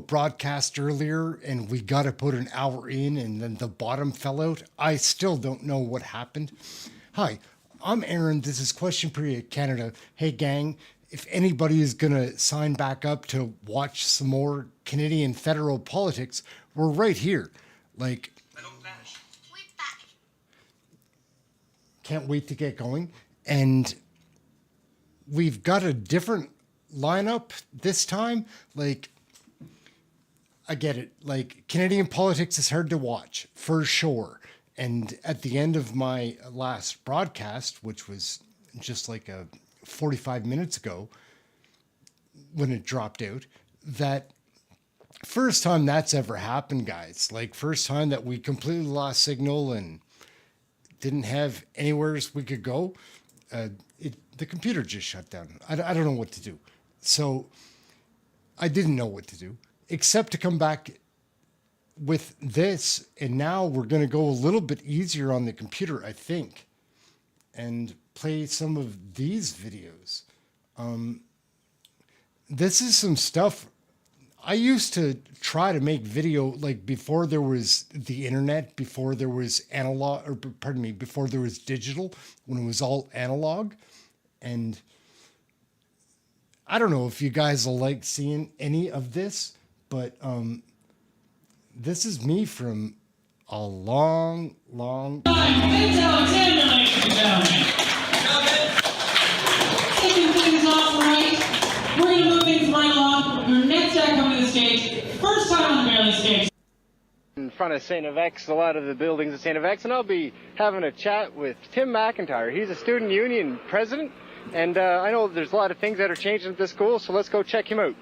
broadcast earlier and we got to put an hour in and then the bottom fell out. I still don't know what happened. Hi, I'm Ehren. This is Question Period Canada. Hey, gang, if anybody is going to sign back up to watch some more Canadian federal politics, we're right here. Like, can't wait to get going. And we've got a different lineup this time. Like, I get it. Like, Canadian politics is hard to watch, for sure. And at the end of my last broadcast, which was just like 45 minutes ago when it dropped out, that first time that's ever happened, guys. Like, first time that we completely lost signal and didn't have anywhere we could go. The computer just shut down. I don't know what to do. So I didn't know what to do except to come back with this. And now we're going to go a little bit easier on the computer, I think, and play some of these videos. This is some stuff. I used to try to make video like before there was the internet, before there was analog, or pardon me, before there was digital, when it was all analog. And I don't know if you guys will like seeing any of this, but this is me from a long time. It's Alexander, ladies and gentlemen. Kicking things off right. We're going to move things right along. Your next act coming to the stage. First time on the Maryland stage. In front of StFX, a lot of the buildings at StFX, and I'll be having a chat with Tim McIntyre. He's a student union president, and I know there's a lot of things that are changing at this school, so let's go check him out.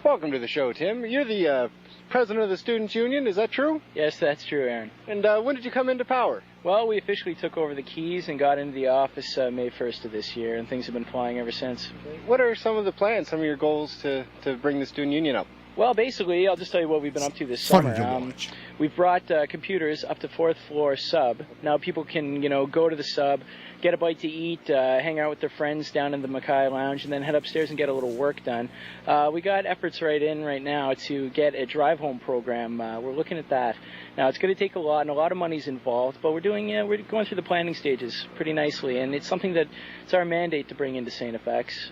Welcome to the show, Tim. You're the president of the Students' Union, is that true? Yes, that's true, Aaron. And when did you come into power? Well, we officially took over the keys and got into the office May 1st of this year, and things have been flying ever since. What are some of the plans, some of your goals to bring the Student Union up? Well, basically, I'll just tell you what we've been up to this summer. We've brought computers up to 4th floor sub. Now people can, go to the sub, get a bite to eat, hang out with their friends down in the Mackay Lounge, and then head upstairs and get a little work done. We got efforts right now to get a drive-home program. We're looking at that. Now, it's going to take a lot, and a lot of money's involved, but we're going through the planning stages pretty nicely, and it's something that it's our mandate to bring into StFX.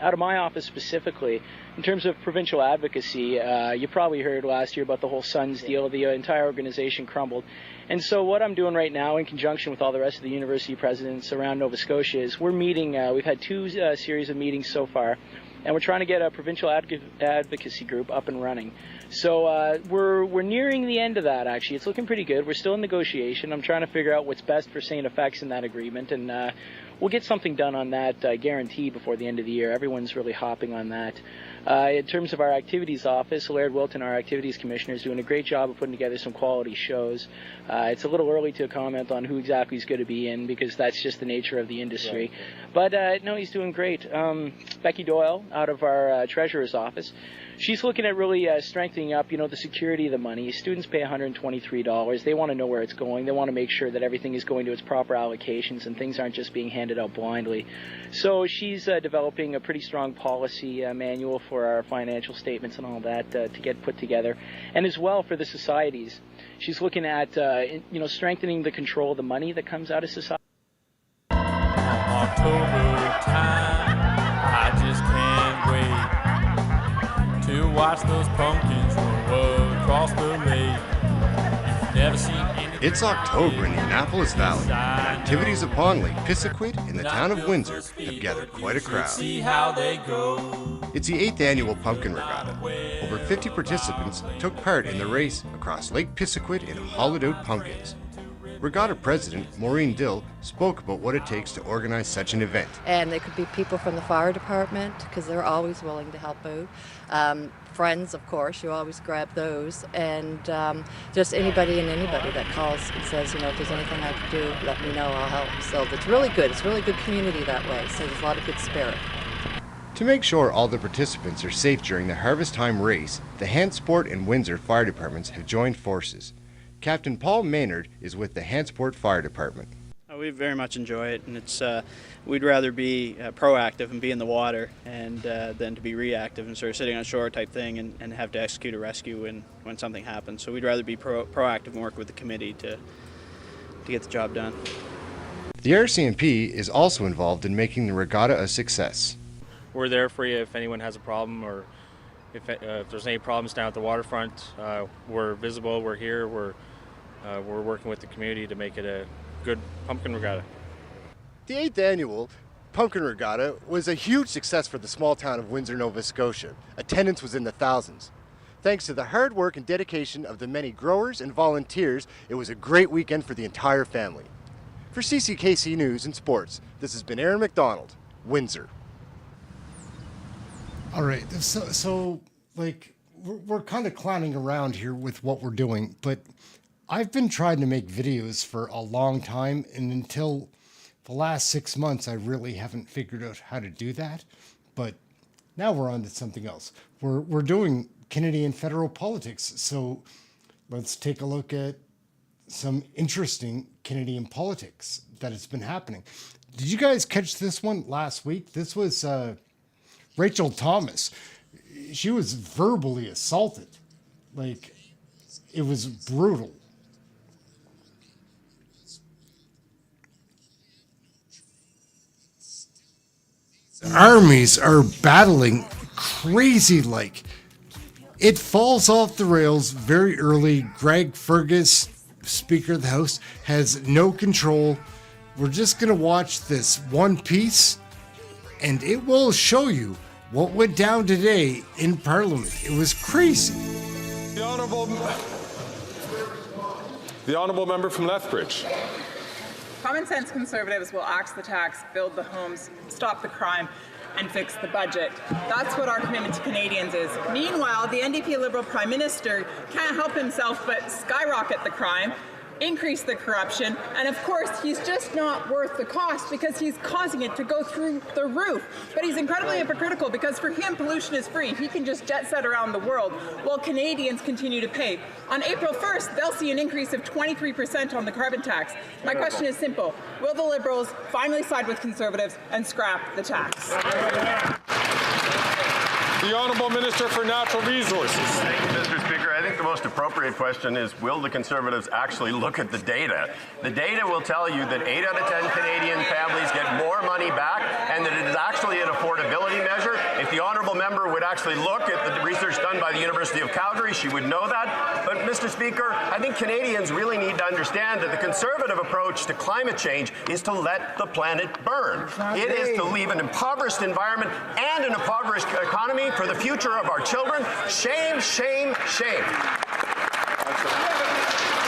Out of my office specifically, in terms of provincial advocacy, you probably heard last year about the whole Sons deal. The entire organization crumbled. And so what I'm doing right now, in conjunction with all the rest of the university presidents around Nova Scotia, is we're meeting. We've had two series of meetings so far, and we're trying to get a provincial advocacy group up and running. So we're nearing the end of that, actually. It's looking pretty good. We're still in negotiation. I'm trying to figure out what's best for StFX in that agreement, and we'll get something done on that, guaranteed, before the end of the year. Everyone's really hopping on that. In terms of our activities office, Laird Wilton, our activities commissioner, is doing a great job of putting together some quality shows. It's a little early to comment on who exactly is going to be in, because that's just the nature of the industry. Right. But no, he's doing great. Becky Doyle, out of our treasurer's office, she's looking at really strengthening up, the security of the money. Students pay $123. They want to know where it's going. They want to make sure that everything is going to its proper allocations and things aren't just being handed out blindly. So she's developing a pretty strong policy manual for our financial statements and all that to get put together. And as well for the societies. She's looking at, strengthening the control of the money that comes out of society. October time, I just can't wait to watch those pumpkins roll across the lake. Never seen anything. It's October in the Annapolis Valley, and activities upon Lake Pisiquid in the town of Windsor have gathered quite a crowd. It's the 8th annual Pumpkin Regatta. Over 50 participants took part in the race across Lake Pisiquid in hollowed-out pumpkins. Regatta President Maureen Dill spoke about what it takes to organize such an event. And there could be people from the fire department, because they're always willing to help out. Friends, of course, you always grab those. And just anybody that calls and says, if there's anything I can do, let me know, I'll help. So it's really good. It's really good community that way. So there's a lot of good spirit. To make sure all the participants are safe during the harvest time race, the Hantsport and Windsor fire departments have joined forces. Captain Paul Maynard is with the Hantsport Fire Department. We very much enjoy it, and it's we'd rather be proactive and be in the water and than to be reactive and sort of sitting on shore type thing and have to execute a rescue when something happens. So we'd rather be proactive and work with the committee to get the job done. The RCMP is also involved in making the regatta a success. We're there for you if anyone has a problem, or if there's any problems down at the waterfront. We're visible, we're here, we're working with the community to make it a good pumpkin regatta. The 8th annual Pumpkin Regatta was a huge success for the small town of Windsor, Nova Scotia. Attendance was in the thousands. Thanks to the hard work and dedication of the many growers and volunteers, it was a great weekend for the entire family. For CCKC News and Sports, this has been Ehren McDonald, Windsor. All right, so like we're kind of clowning around here with what we're doing, but I've been trying to make videos for a long time, and until the last 6 months, I really haven't figured out how to do that. But now we're on to something else. We're doing Canadian federal politics, so let's take a look at some interesting Canadian politics that has been happening. Did you guys catch this one last week? This was Rachel Thomas. She was verbally assaulted. Like, it was brutal. Armies are battling crazy like. It falls off the rails very early. Greg Fergus, Speaker of the House, has no control. We're just going to watch this one piece, and it will show you what went down today in Parliament. It was crazy. The Honourable Member from Lethbridge. Common sense Conservatives will axe the tax, build the homes, stop the crime, and fix the budget. That's what our commitment to Canadians is. Meanwhile, the NDP Liberal Prime Minister can't help himself but skyrocket the crime, increase the corruption, and of course he's just not worth the cost because he's causing it to go through the roof. But he's incredibly hypocritical because for him pollution is free. He can just jet set around the world while Canadians continue to pay. On April 1st, they'll see an increase of 23% on the carbon tax. My question is simple. Will the Liberals finally side with Conservatives and scrap the tax? The Honourable Minister for Natural Resources. Thank you, Mr. Speaker. I think the most appropriate question is, will the Conservatives actually look at the data? The data will tell you that 8 out of 10 Canadian families get more money back and that it is actually an affordability measure. If the Honourable Member would actually look at the research done by the University of Calgary, she would know that. But, Mr. Speaker, I think Canadians really need to understand that the Conservative approach to climate change is to let the planet burn. It is to leave an impoverished environment and an impoverished economy for the future of our children. Shame, shame, shame.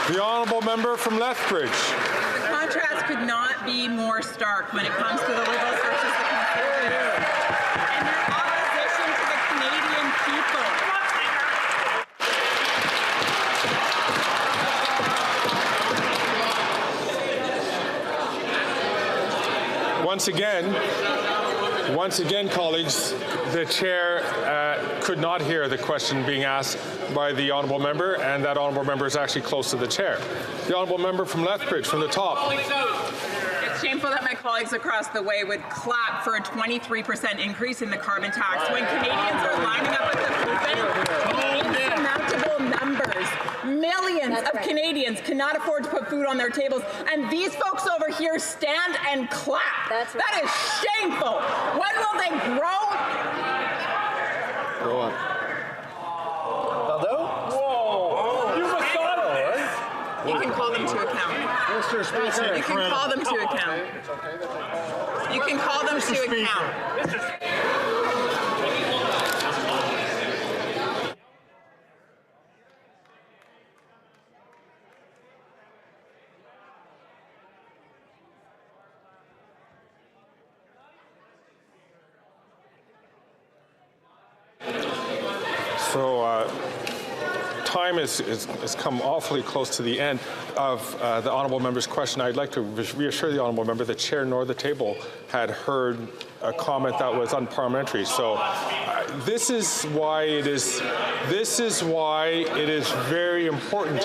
The Honourable Member from Lethbridge. The contrast could not be more stark when it comes to the Liberals versus the Conservatives and their opposition to the Canadian people. Once again, colleagues, the chair could not hear the question being asked by the Honourable Member, and that Honourable Member is actually close to the chair. The Honourable Member from Lethbridge, from the top. It's shameful that my colleagues across the way would clap for a 23% increase in the carbon tax when Canadians are lining up at the food bank in insurmountable numbers. Millions of Canadians cannot afford to put food on their tables, and these folks over here stand and clap. That is shameful. When will they grow? Go on. Whoa. You can call them to account. Mr. Speaker. You can call them to account. You can call them to account. So time has come awfully close to the end of the Honourable Member's question. I'd like to reassure the Honourable Member the chair nor the table had heard a comment that was unparliamentary. So this is why it is very important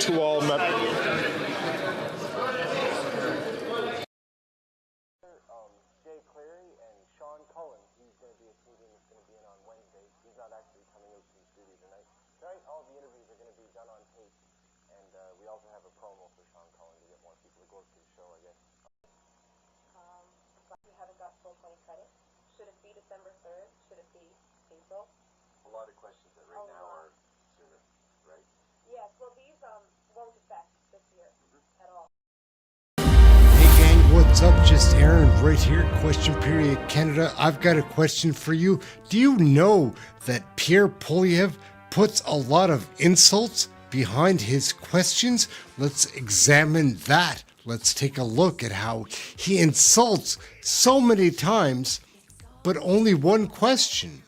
to all members. not actually coming out to the studio tonight. Tonight, all the interviews are going to be done on tape, and we also have a promo for Sean calling to get more people to go to the show, I guess. We haven't got full 20 credit. Should it be December 3rd? Should it be April? A lot of questions that right now are sooner, right? Yes, well, these won't affect this year at all. Hey gang, what's up? Just Ehren right here, Question Period Canada. I've got a question for you. Do you know that Pierre Poilievre puts a lot of insults behind his questions? Let's examine that. Let's take a look at how he insults so many times, but only one question.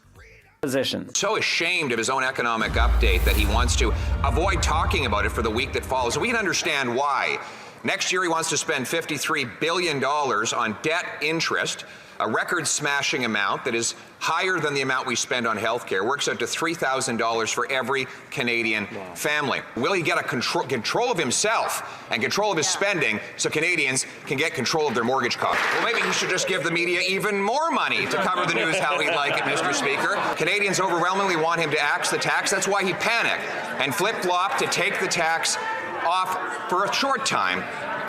So ashamed of his own economic update that he wants to avoid talking about it for the week that follows. We can understand why. Next year he wants to spend $53 billion on debt interest, a record-smashing amount that is higher than the amount we spend on healthcare. Works out to $3,000 for every Canadian family. Will he get a control of himself and control of his spending so Canadians can get control of their mortgage costs? Well, maybe he should just give the media even more money to cover the news how he'd like it, Mr. Speaker. Canadians overwhelmingly want him to axe the tax. That's why he panicked and flip-flopped to take the tax off for a short time,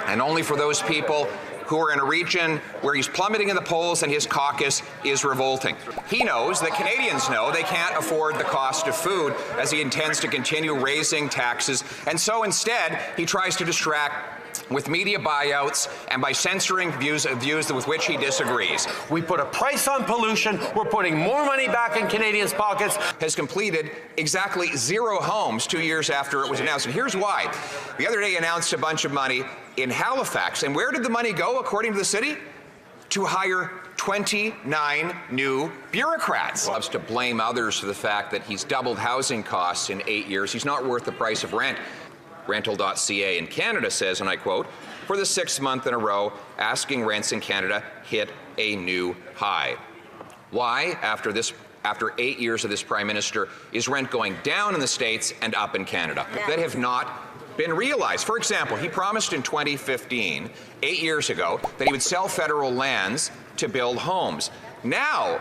and only for those people who are in a region where he's plummeting in the polls and his caucus is revolting. He knows that Canadians know they can't afford the cost of food as he intends to continue raising taxes, and so instead he tries to distract with media buyouts and by censoring views with which he disagrees. We put a price on pollution, we're putting more money back in Canadians' pockets. Has completed exactly 0 homes 2 years after it was announced, and here's why. The other day he announced a bunch of money in Halifax, and where did the money go according to the city? To hire 29 new bureaucrats. Loves to blame others for the fact that he's doubled housing costs in 8 years. He's not worth the price of rent. Rental.ca in Canada says, and I quote, for the 6th month in a row, asking rents in Canada hit a new high. Why, after 8 years of this Prime Minister, is rent going down in the States and up in Canada? That have not been realized. For example, he promised in 2015, 8 years ago, that he would sell federal lands to build homes. Now,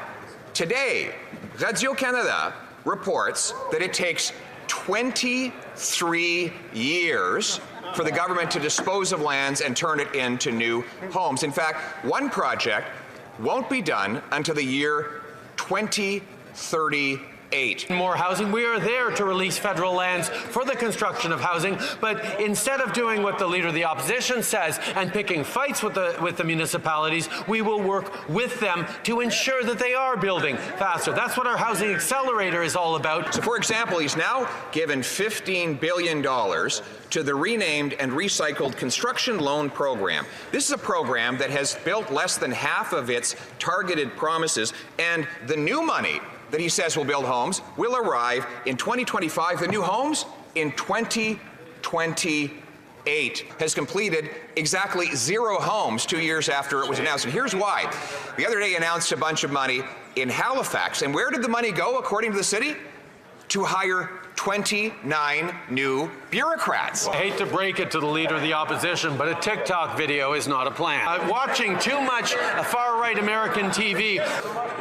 today, Radio Canada reports that it takes 23 years for the government to dispose of lands and turn it into new homes. In fact, one project won't be done until the year 2038. More housing. We are there to release federal lands for the construction of housing, but instead of doing what the Leader of the Opposition says and picking fights with the municipalities, we will work with them to ensure that they are building faster. That's what our Housing Accelerator is all about. So, for example, he's now given $15 billion to the renamed and recycled Construction Loan Program. This is a program that has built less than half of its targeted promises, and the new money that he says will build homes will arrive in 2025. The new homes in 2028. Has completed exactly 0 homes 2 years after it was announced. And here's why. The other day he announced a bunch of money in Halifax. And where did the money go, according to the city? To hire 29 new bureaucrats. I hate to break it to the Leader of the Opposition, but a TikTok video is not a plan. Watching too much far-right American TV.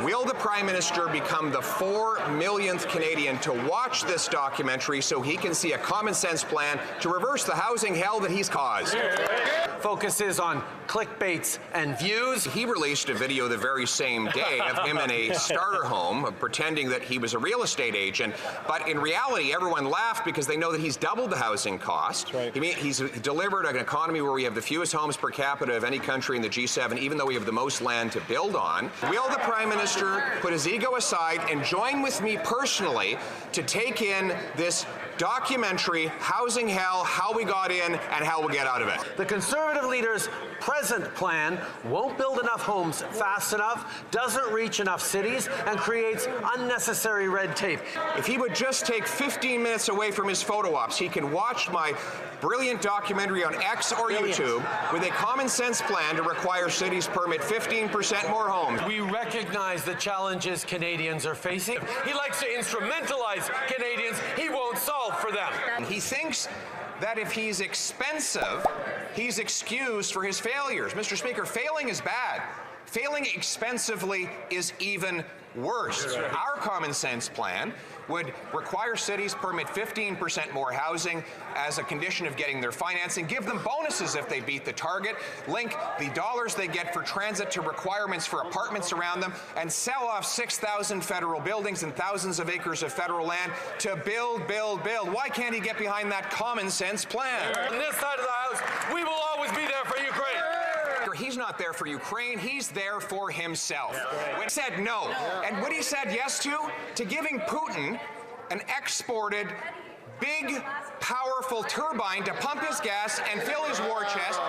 Will the Prime Minister become the 4 millionth Canadian to watch this documentary so he can see a common-sense plan to reverse the housing hell that he's caused? Focuses on clickbaits and views. He released a video the very same day of him in a starter home pretending that he was a real estate agent, but in reality everyone laughed because they know that he's doubled the housing cost. Right. He's delivered an economy where we have the fewest homes per capita of any country in the G7, even though we have the most land to build on. Will the Prime Minister put his ego aside and join with me personally to take in this documentary, Housing Hell, How We Got In and How We'll Get Out of It? The Conservative leader's present plan won't build enough homes fast enough, doesn't reach enough cities, and creates unnecessary red tape. If he would just take 15 minutes away from his photo ops, he can watch my brilliant documentary on X or YouTube with a common sense plan to require cities permit 15% more homes. We recognize the challenges Canadians are facing. He likes to instrumentalize Canadians. He won't solve for them. He thinks that if he's expensive, he's excused for his failures. Mr. Speaker, failing is bad. Failing expensively is even worse. Our common sense plan would require cities permit 15% more housing as a condition of getting their financing, give them bonuses if they beat the target, link the dollars they get for transit to requirements for apartments around them, and sell off 6,000 federal buildings and thousands of acres of federal land to build, build, build. Why can't he get behind that common sense plan? On this side of the house, we will always be there for Ukraine. He's not there for Ukraine, he's there for himself. When he said no, and what he said yes to giving Putin an exported, big, powerful turbine to pump his gas and fill his war chest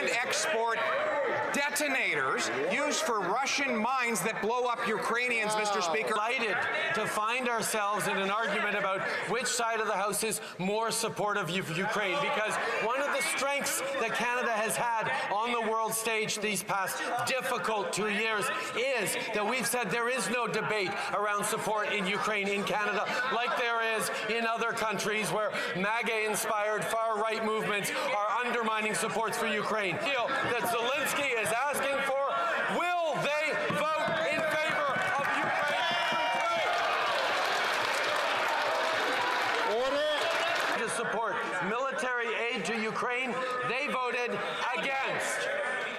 and export detonators used for Russian mines that blow up Ukrainians, Mr. Speaker. Delighted to find ourselves in an argument about which side of the House is more supportive of Ukraine, because one of the strengths that Canada has had on the world stage these past difficult 2 years is that we've said there is no debate around support in Ukraine in Canada like there is in other countries where MAGA-inspired far-right movements are undermining supports for Ukraine. The deal that Zelensky is asking for, will they vote in favor of Ukraine? Order. To support military aid to Ukraine, they voted against.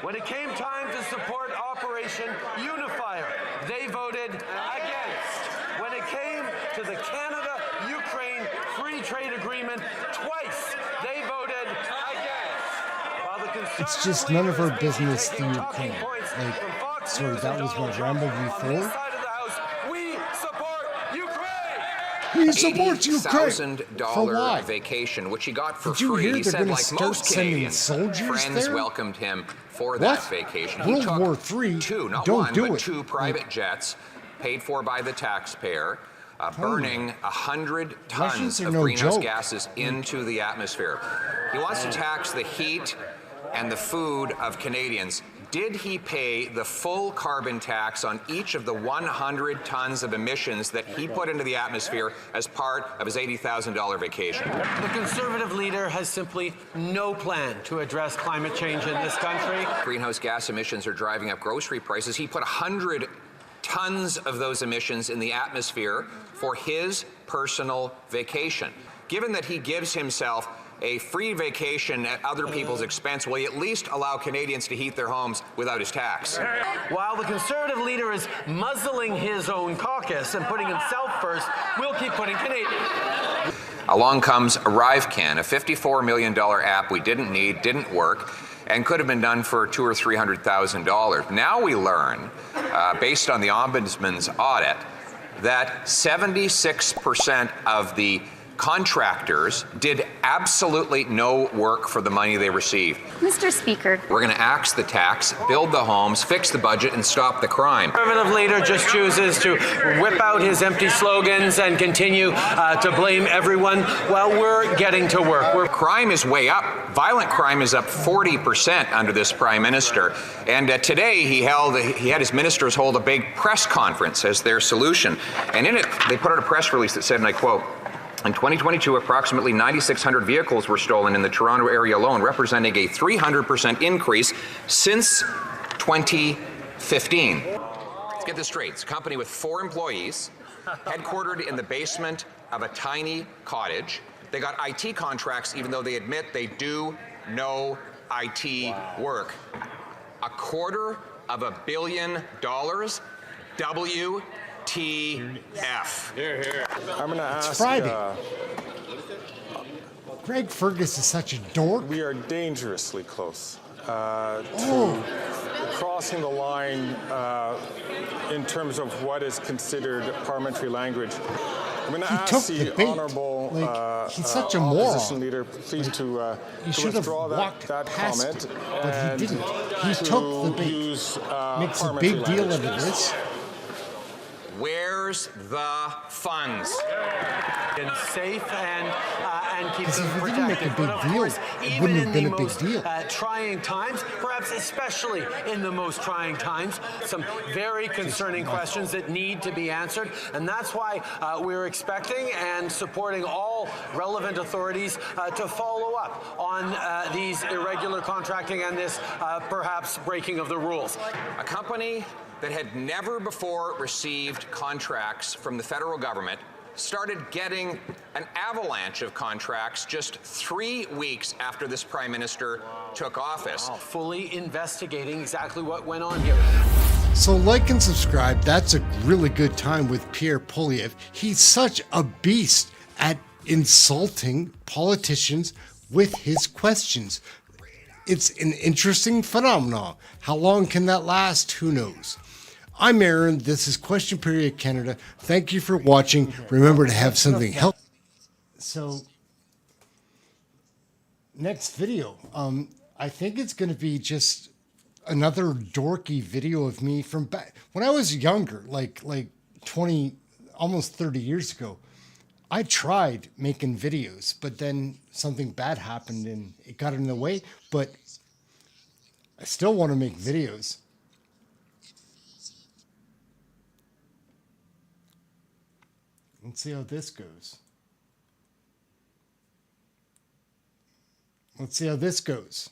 When it came time to support Operation Unifier, they voted against. When it came to the Canada-Ukraine Free Trade Agreement, twice they voted against. While the It's just none of our business, the Ukraine. Like, sorry, that was my ramble before. He supports Ukraine. For why? $80,000 vacation, which he got for Did you free. hear He they're said, gonna like start most sending Canadians, soldiers friends there? welcomed him for that vacation. He World took War III, two, not don't one, do but it. two private jets paid for by the taxpayer, burning 100 tons Russians are of no greenhouse joke. gases into the atmosphere. He wants to tax the heat and the food of Canadians. Did he pay the full carbon tax on each of the 100 tons of emissions that he put into the atmosphere as part of his $80,000 vacation? The Conservative leader has simply no plan to address climate change in this country. Greenhouse gas emissions are driving up grocery prices. He put 100 tons of those emissions in the atmosphere for his personal vacation. Given that he gives himself a free vacation at other people's expense, will he at least allow Canadians to heat their homes without his tax? While the Conservative leader is muzzling his own caucus and putting himself first, we'll keep putting Canadians. Along comes ArriveCan, a $54 million app we didn't need, didn't work, and could have been done for $200,000 or $300,000. Now we learn, based on the Ombudsman's audit, that 76% of the contractors did absolutely no work for the money they received. Mr. Speaker. We're going to axe the tax, build the homes, fix the budget, and stop the crime. The Conservative leader just chooses to whip out his empty slogans and continue to blame everyone while we're getting to work. Crime is way up. Violent crime is up 40% under this Prime Minister. And today he had his ministers hold a big press conference as their solution. And in it, they put out a press release that said, and I quote, "In 2022, approximately 9,600 vehicles were stolen in the Toronto area alone, representing a 300% increase since 2015. Let's get this straight. It's a company with 4 employees, headquartered in the basement of a tiny cottage. They got IT contracts even though they admit they do no IT work. $250 million. WTF. I'm going to ask. It's Friday. Greg Fergus is such a dork. We are dangerously close to crossing the line in terms of what is considered parliamentary language. I'm going to ask the honourable he's such a moron. opposition leader, please to withdraw that comment. It, but he didn't. He took the bait. Makes a big deal out of this. Where's the funds? and safe and keep Because them if we didn't make a protected. big But of deal, course, it even wouldn't in have the been a big most deal. trying times, perhaps especially in the most trying times, some very concerning questions that need to be answered, and that's why we're expecting and supporting all relevant authorities to follow up on these irregular contracting and this perhaps breaking of the rules. A company that had never before received contracts from the federal government started getting an avalanche of contracts just 3 weeks after this Prime Minister took office. Fully investigating exactly what went on here. So like and subscribe. That's a really good time with Pierre Poilievre. He's such a beast at insulting politicians with his questions. It's an interesting phenomenon. How long can that last? Who knows? I'm Ehren. This is Question Period Canada. Thank you for watching. Remember to have something help. So, next video. I think it's going to be just another dorky video of me from back when I was younger, like 20, almost 30 years ago. I tried making videos, but then something bad happened and it got in the way. But I still want to make videos. Let's see how this goes. Let's see how this goes.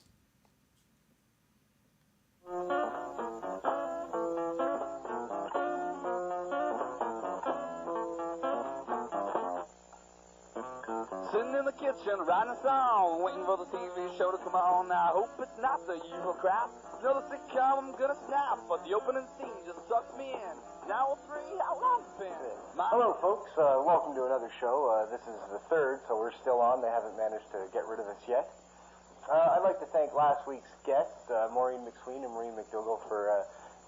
Sitting in the kitchen, writing a song, waiting for the TV show to come on. I hope it's not the usual crap. Another sitcom I'm gonna snap, but the opening scene just sucks me in. Now we're free, how long's it been? Hello, folks. Welcome to another show. This is the third, so we're still on. They haven't managed to get rid of us yet. I'd like to thank last week's guests, Maureen McSween and Maureen McDougall, for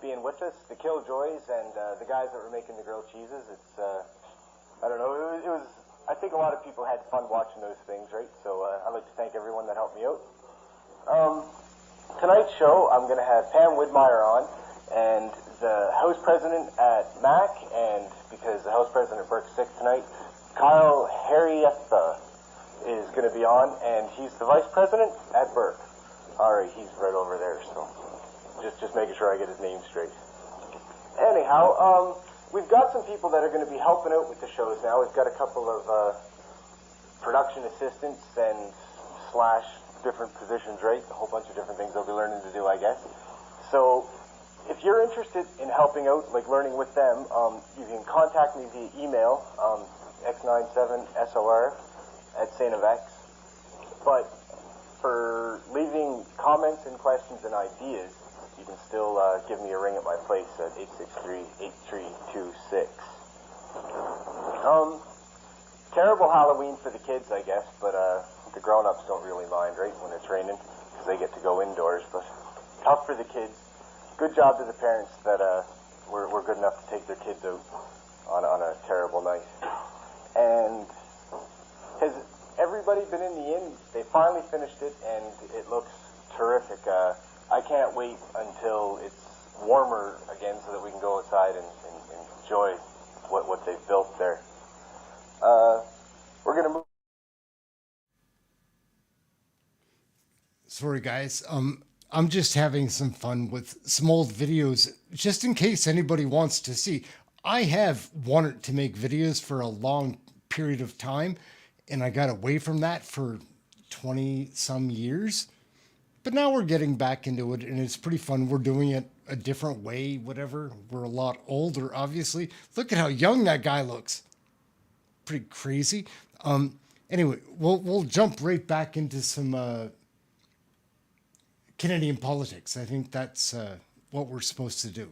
being with us, the Killjoys, and the guys that were making the grilled cheeses. It's, I don't know, it was, I think a lot of people had fun watching those things, right? So I'd like to thank everyone that helped me out. Tonight's show, I'm going to have Pam Widmeyer on, and the House President at MAC, and because the House President at Burke's sick tonight, Kyle Harrietta is going to be on, and he's the Vice President at Burke. All right, he's right over there, so just making sure I get his name straight. Anyhow, we've got some people that are going to be helping out with the shows now. We've got a couple of production assistants and / different positions, right? A whole bunch of different things they'll be learning to do, I guess. So if you're interested in helping out, like learning with them, you can contact me via email, x97sor@StFX. But for leaving comments and questions and ideas, you can still give me a ring at my place at 863-8326. Terrible Halloween for the kids, I guess, but the grown-ups don't really mind, right, when it's raining, because they get to go indoors. But tough for the kids. Good job to the parents that were good enough to take their kids out on a terrible night. And has everybody been in the inn? They finally finished it, and it looks terrific. I can't wait until it's warmer again so that we can go outside and enjoy what they've built there. We're going to move. Sorry, guys. I'm just having some fun with some old videos, just in case anybody wants to see. I have wanted to make videos for a long period of time, and I got away from that for 20-some years. But now we're getting back into it, and it's pretty fun. We're doing it a different way, whatever. We're a lot older, obviously. Look at how young that guy looks. Pretty crazy. Anyway, we'll jump right back into some Canadian politics. I think that's what we're supposed to do.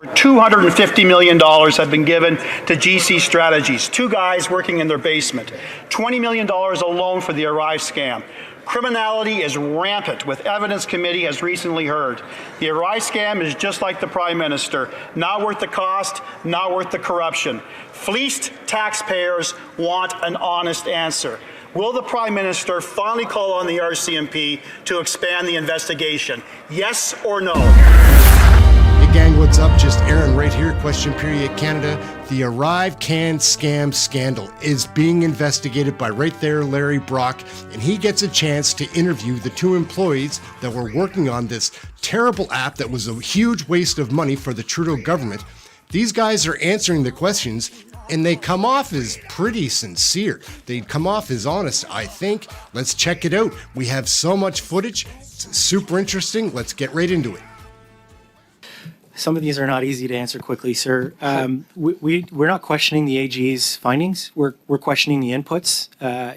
$250 million have been given to GC Strategies, two guys working in their basement. $20 million alone for the Arrive scam. Criminality is rampant, with Evidence Committee has recently heard. The Arrive scam is just like the Prime Minister, not worth the cost, not worth the corruption. Fleeced taxpayers want an honest answer. Will the Prime Minister finally call on the RCMP to expand the investigation? Yes or no? Hey gang, what's up? Just Ehren right here, Question Period Canada. The ArriveCan scam scandal is being investigated by right there Larry Brock, and he gets a chance to interview the two employees that were working on this terrible app that was a huge waste of money for the Trudeau government. These guys are answering the questions, and they come off as pretty sincere. They come off as honest, I think. Let's check it out. We have so much footage. It's super interesting. Let's get right into it. Some of these are not easy to answer quickly, sir. We're not questioning the AG's findings. We're questioning the inputs.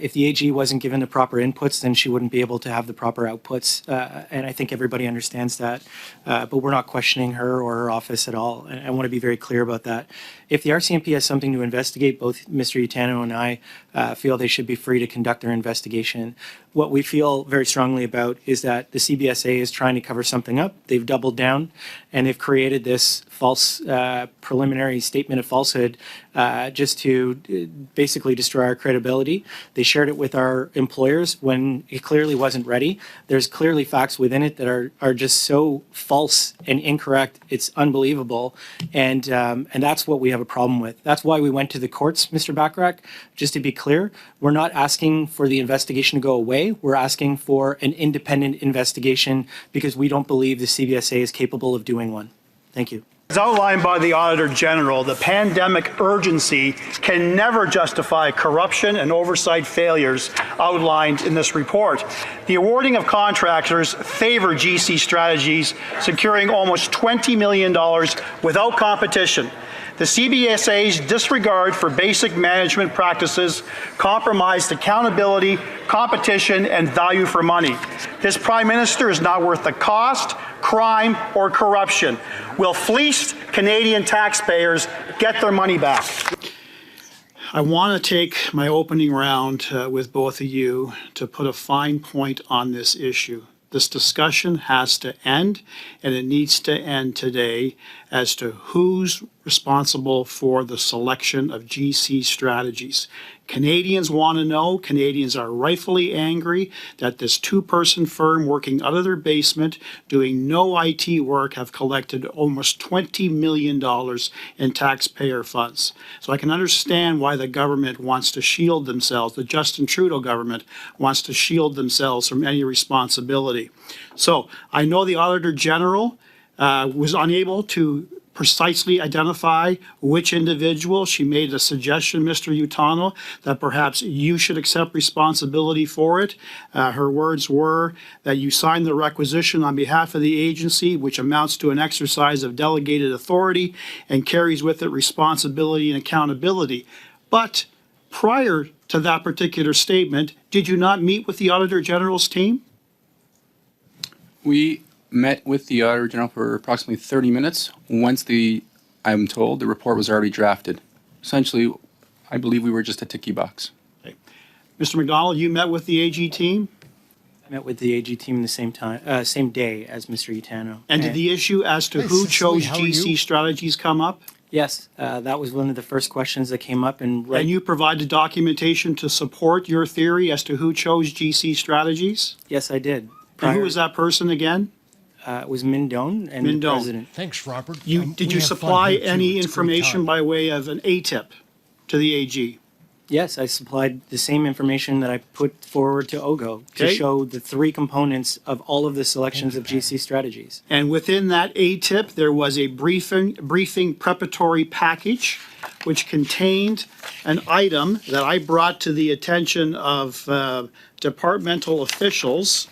If the AG wasn't given the proper inputs, then she wouldn't be able to have the proper outputs. And I think everybody understands that. But we're not questioning her or her office at all. And I want to be very clear about that. If the RCMP has something to investigate, both Mr. Utano and I feel they should be free to conduct their investigation. What we feel very strongly about is that the CBSA is trying to cover something up. They've doubled down, and they've created this false preliminary statement of falsehood just to basically destroy our credibility. They shared it with our employers when it clearly wasn't ready. There's clearly facts within it that are just so false and incorrect. It's unbelievable, and that's what we have a problem with. That's why we went to the courts, Mr. Bachrach. Just to be clear, we're not asking for the investigation to go away. We're asking for an independent investigation because we don't believe the CBSA is capable of doing one. Thank you. As outlined by the Auditor General, the pandemic urgency can never justify corruption and oversight failures outlined in this report. The awarding of contractors favor GC Strategies, securing almost $20 million without competition. The CBSA's disregard for basic management practices compromised accountability, competition, and value for money. This Prime Minister is not worth the cost, crime, or corruption. Will fleeced Canadian taxpayers get their money back? I want to take my opening round with both of you to put a fine point on this issue. This discussion has to end, and it needs to end today as to who's responsible for the selection of GC Strategies. Canadians want to know. Canadians are rightfully angry that this two-person firm working out of their basement doing no IT work have collected almost $20 million in taxpayer funds. So I can understand why the government wants to shield themselves, the Justin Trudeau government wants to shield themselves from any responsibility. So I know the Auditor General was unable to precisely identify which individual. She made a suggestion, Mr. Utano, that perhaps you should accept responsibility for it. Her words were that you signed the requisition on behalf of the agency, which amounts to an exercise of delegated authority and carries with it responsibility and accountability. But prior to that particular statement, did you not meet with the Auditor General's team? We met with the Auditor General for approximately 30 minutes. Once I'm told, the report was already drafted. Essentially, I believe we were just a ticky box. Okay. Mr. McDonald, you met with the AG team? I met with the AG team the same day as Mr. Utano. And did the issue as to who chose GC Strategies come up? Yes, that was one of the first questions that came up. And you provided documentation to support your theory as to who chose GC Strategies? Yes, I did. And who was that person again? It was Mindone and the president. Thanks, Robert. Did you supply any information by way of an ATIP to the AG? Yes, I supplied the same information that I put forward to OGO to show the three components of all of the selections of GC Strategies. And within that ATIP, there was a briefing preparatory package which contained an item that I brought to the attention of departmental officials.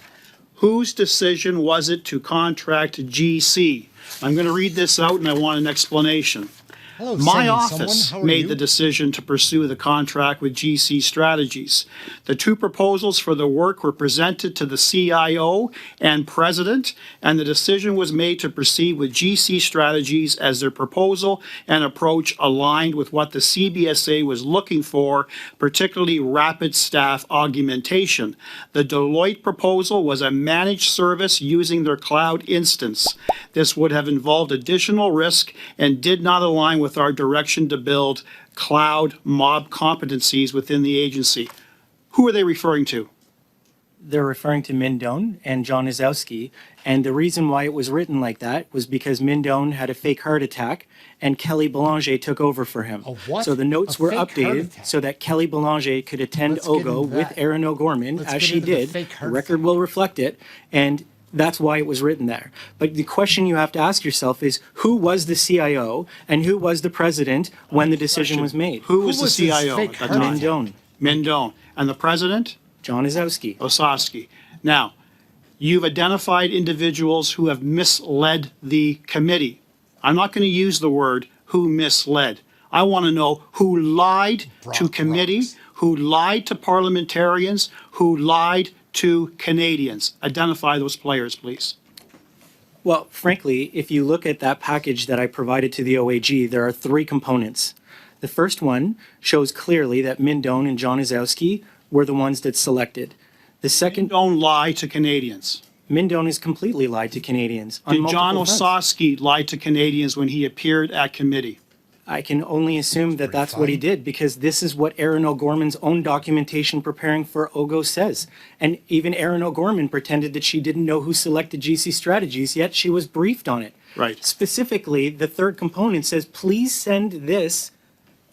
Whose decision was it to contract GC? I'm going to read this out and I want an explanation. Hello, My office made the decision to pursue the contract with GC Strategies. The two proposals for the work were presented to the CIO and President, and the decision was made to proceed with GC Strategies as their proposal and approach aligned with what the CBSA was looking for, particularly rapid staff augmentation. The Deloitte proposal was a managed service using their cloud instance. This would have involved additional risk and did not align with our direction to build cloud mob competencies within the agency. Who are they referring to? They're referring to Mindone and John Izowski. And the reason why it was written like that was because Mindone had a fake heart attack and Kelly Belanger took over for him. A what? So the notes A were fake heart updated attack? so that Kelly Belanger could attend Let's get OGO into with that. Erin O'Gorman, Let's as get she into the did. fake The heart record will reflect it. And that's why it was written there. But the question you have to ask yourself is, who was the CIO and who was the president when the decision was made? Who was the CIO at that time? Mindone. Mindone. And the president? John Izowski. Osowski. Now, you've identified individuals who have misled the committee. I'm not going to use the word who misled. I want to know who lied to committee, who lied to parliamentarians, who lied to Canadians. Identify those players, please. Well, frankly, if you look at that package that I provided to the OAG, there are three components. The first one shows clearly that Mindone and John Izowski were the ones that selected. The second... Mindone lie to Canadians. Mindone has completely lied to Canadians. Did John Osowski lie to Canadians when he appeared at committee? I can only assume that that's what he did, because this is what Erin O'Gorman's own documentation preparing for OGO says. And even Erin O'Gorman pretended that she didn't know who selected GC Strategies, yet she was briefed on it. Right. Specifically, the third component says, please send this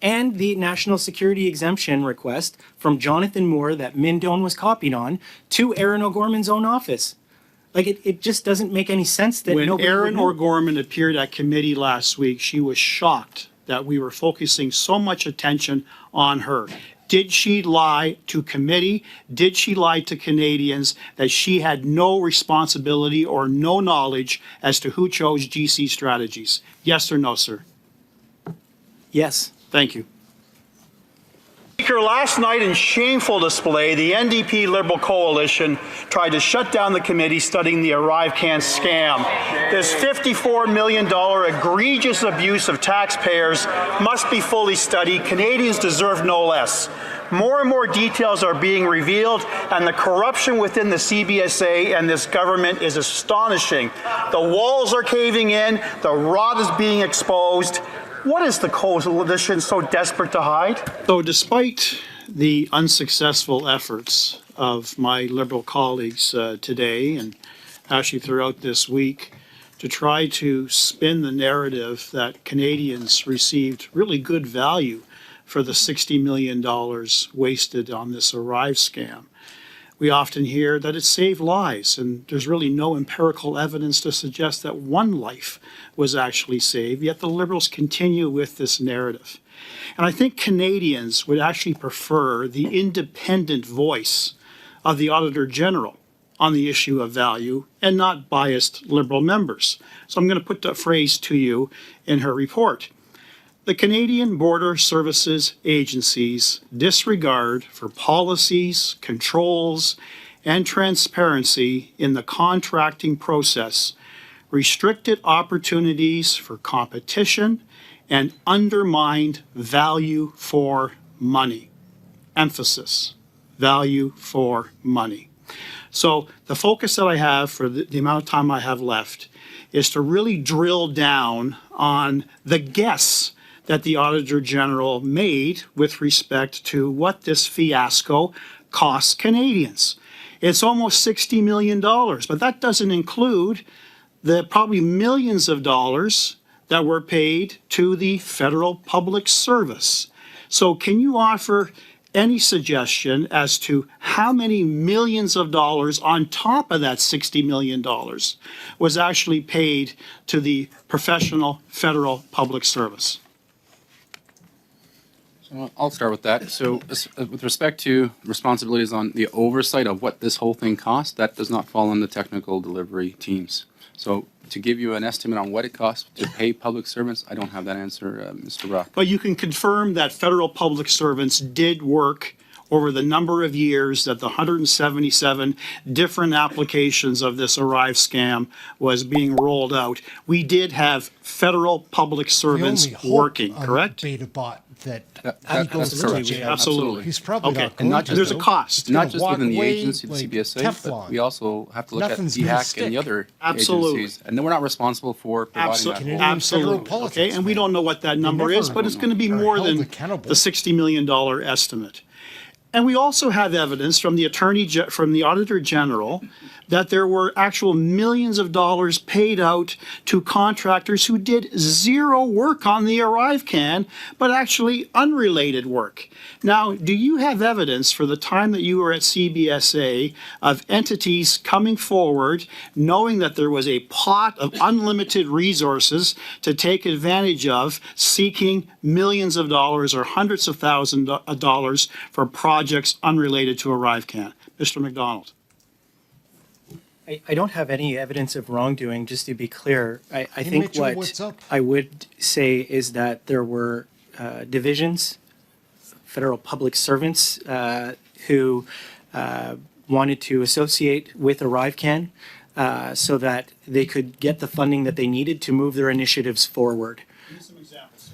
and the national security exemption request from Jonathan Moore that Mindone was copied on to Erin O'Gorman's own office. Like, it just doesn't make any sense that when nobody Erin would know. O'Gorman appeared at committee last week, she was shocked that we were focusing so much attention on her. Did she lie to committee? Did she lie to Canadians that she had no responsibility or no knowledge as to who chose GC Strategies? Yes or no, sir? Yes. Thank you. Speaker, last night in shameful display, the NDP Liberal Coalition tried to shut down the committee studying the ArriveCan scam. This $54 million egregious abuse of taxpayers must be fully studied. Canadians deserve no less. More and more details are being revealed, and the corruption within the CBSA and this government is astonishing. The walls are caving in, the rot is being exposed. What is the coalition so desperate to hide? So despite the unsuccessful efforts of my Liberal colleagues today and actually throughout this week to try to spin the narrative that Canadians received really good value for the $60 million wasted on this Arrive scam, we often hear that it saved lives, and there's really no empirical evidence to suggest that one life was actually saved, yet the Liberals continue with this narrative. And I think Canadians would actually prefer the independent voice of the Auditor General on the issue of value and not biased Liberal members. So I'm going to put that phrase to you in her report. The Canadian Border Services Agency's disregard for policies, controls, and transparency in the contracting process restricted opportunities for competition and undermined value for money. Emphasis, value for money. So the focus that I have for the amount of time I have left is to really drill down on the guess that the Auditor General made with respect to what this fiasco costs Canadians. It's almost $60 million, but that doesn't include the probably millions of dollars that were paid to the federal public service. So can you offer any suggestion as to how many millions of dollars on top of that $60 million was actually paid to the professional federal public service? I'll start with that. So with respect to responsibilities on the oversight of what this whole thing costs, that does not fall on the technical delivery teams. So to give you an estimate on what it costs to pay public servants, I don't have that answer, Mr. Brock. But you can confirm that federal public servants did work over the number of years that the 177 different applications of this Arrive scam was being rolled out. We did have federal public servants working, correct? Beta bot that that's correct. Absolutely. He's probably okay. not going to. There's a cost. Not just within the agency, the CBSA, but we also have to look at DHAC and the other agencies. And then we're not responsible for providing that. Absolutely. Okay, and we don't know what that number is, but it's going to be more than the $60 million estimate. And we also have evidence from the from the Auditor General that there were actual millions of dollars paid out to contractors who did zero work on the ArriveCan, but actually unrelated work. Now, do you have evidence for the time that you were at CBSA of entities coming forward, knowing that there was a pot of unlimited resources to take advantage of, seeking millions of dollars or hundreds of thousands of dollars for projects unrelated to ArriveCan? Mr. McDonald. I don't have any evidence of wrongdoing, just to be clear. I think Mitchell, what what's up? I would say is that there were divisions, federal public servants who wanted to associate with ArriveCan so that they could get the funding that they needed to move their initiatives forward. Give me some examples,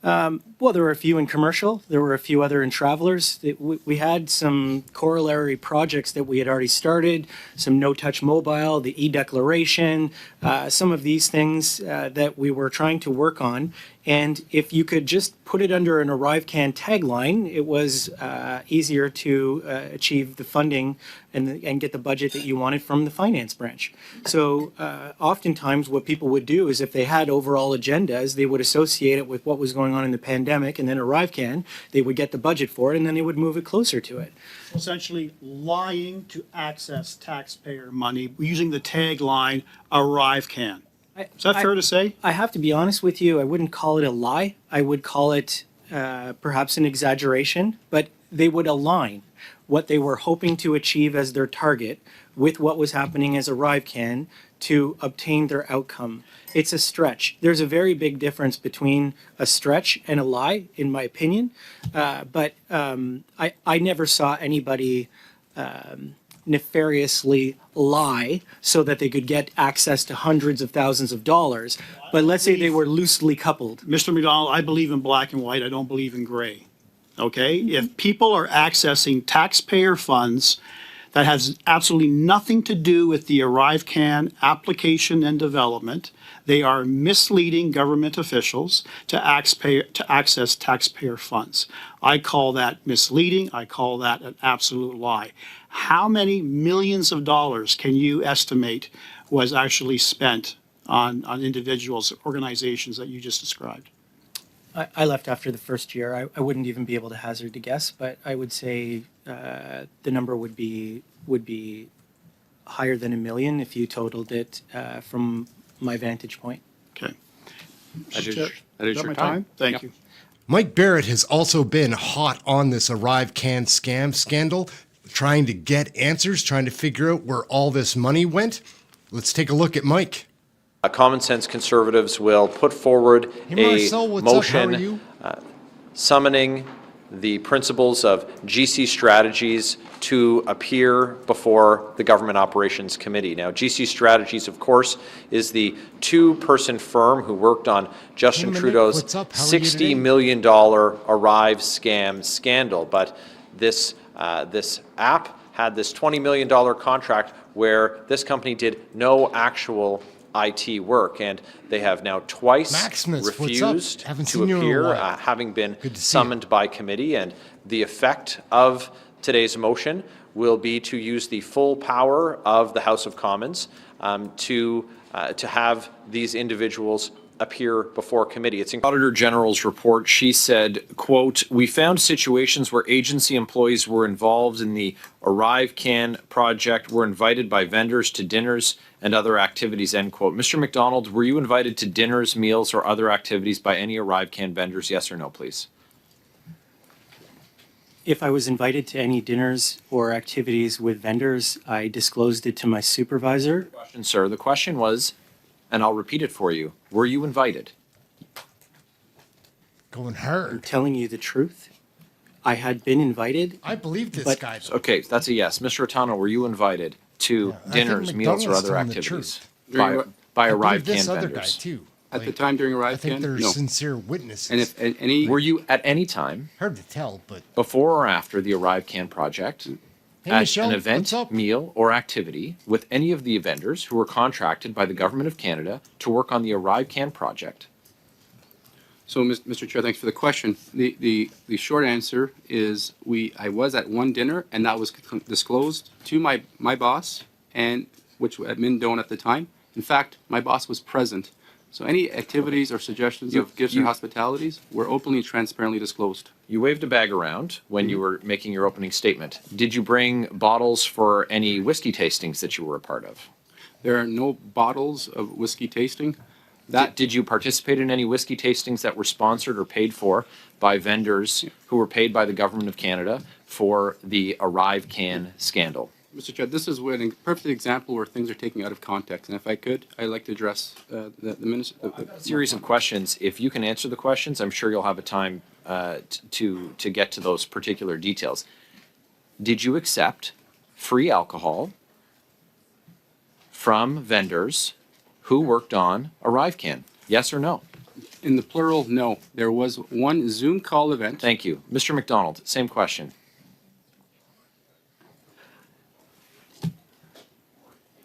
sir. Well, there were a few in commercial. There were a few other in travelers. We had some corollary projects that we had already started, some no-touch mobile, the e-declaration, some of these things that we were trying to work on. And if you could just put it under an ArriveCan tagline, it was easier to achieve the funding and get the budget that you wanted from the finance branch. So oftentimes what people would do is if they had overall agendas, they would associate it with what was going on in the pandemic, and then ArriveCan, they would get the budget for it, and then they would move it closer to it. Essentially lying to access taxpayer money using the tagline ArriveCan. Is that fair to say? I have to be honest with you. I wouldn't call it a lie. I would call it perhaps an exaggeration, but they would align what they were hoping to achieve as their target with what was happening as ArriveCan to obtain their outcome. It's a stretch. There's a very big difference between a stretch and a lie, in my opinion. But I never saw anybody nefariously lie so that they could get access to hundreds of thousands of dollars. But let's say they were loosely coupled. Mr. McDonald, I believe in black and white. I don't believe in gray. Okay? If people are accessing taxpayer funds that has absolutely nothing to do with the ArriveCan application and development, they are misleading government officials to access taxpayer funds. I call that misleading. I call that an absolute lie. How many millions of dollars can you estimate was actually spent on individuals, organizations that you just described? I left after the first year. I wouldn't even be able to hazard a guess, but I would say the number would be higher than $1 million if you totaled it from my vantage point. Okay. That is Is that your my time. Thank you. Mike Barrett has also been hot on this ArriveCan scam scandal, trying to get answers, trying to figure out where all this money went. Let's take a look at Mike. Common Sense Conservatives will put forward Marcel, what's up? How are motion you? summoning the principals of GC Strategies to appear before the Government Operations Committee. Now, GC Strategies, of course, is the two-person firm who worked on Justin Trudeau's $60 million Arrive scam scandal. But this app had this $20 million contract where this company did no actual IT work, and they have now twice refused to appear, having been summoned by committee. And the effect of today's motion will be to use the full power of the House of Commons to have these individuals appear before committee. It's in Auditor General's report. She said, quote, "We found situations where agency employees were involved in the ArriveCan project, were invited by vendors to dinners and other activities," end quote. Mr. McDonald, were you invited to dinners, meals, or other activities by any ArriveCan vendors? Yes or no, please. If I was invited to any dinners or activities with vendors, I disclosed it to my supervisor. Question, sir. The question was, and I'll repeat it for you, were you invited? Going hard. I'm telling you the truth. I had been invited. I believe this guy. Okay, that's a yes. Mr. Otano, were you invited to dinners, meals, or other activities by ArriveCan vendors? At the time during ArriveCan? I think they're no. sincere witnesses. And if any, were you at any time, hard to tell, but before or after the ArriveCan project, at Michelle, an event, meal, or activity with any of the vendors who were contracted by the Government of Canada to work on the ArriveCan project? So, Mr. Chair, thanks for the question. The short answer is I was at one dinner, and that was disclosed to my boss, and which at Mindone at the time. In fact, my boss was present. So any activities or suggestions of gifts or hospitalities were openly and transparently disclosed. You waved a bag around when you were making your opening statement. Did you bring bottles for any whiskey tastings that you were a part of? There are no bottles of whiskey tasting. Did you participate in any whiskey tastings that were sponsored or paid for by vendors who were paid by the Government of Canada for the ArriveCan scandal? Mr. Chair, this is a perfect example where things are taken out of context. And if I could, I'd like to address the minister. A series of questions. If you can answer the questions, I'm sure you'll have a time to get to those particular details. Did you accept free alcohol from vendors who worked on ArriveCan? Yes or no? In the plural, no. There was one Zoom call event. Thank you. Mr. McDonald, same question.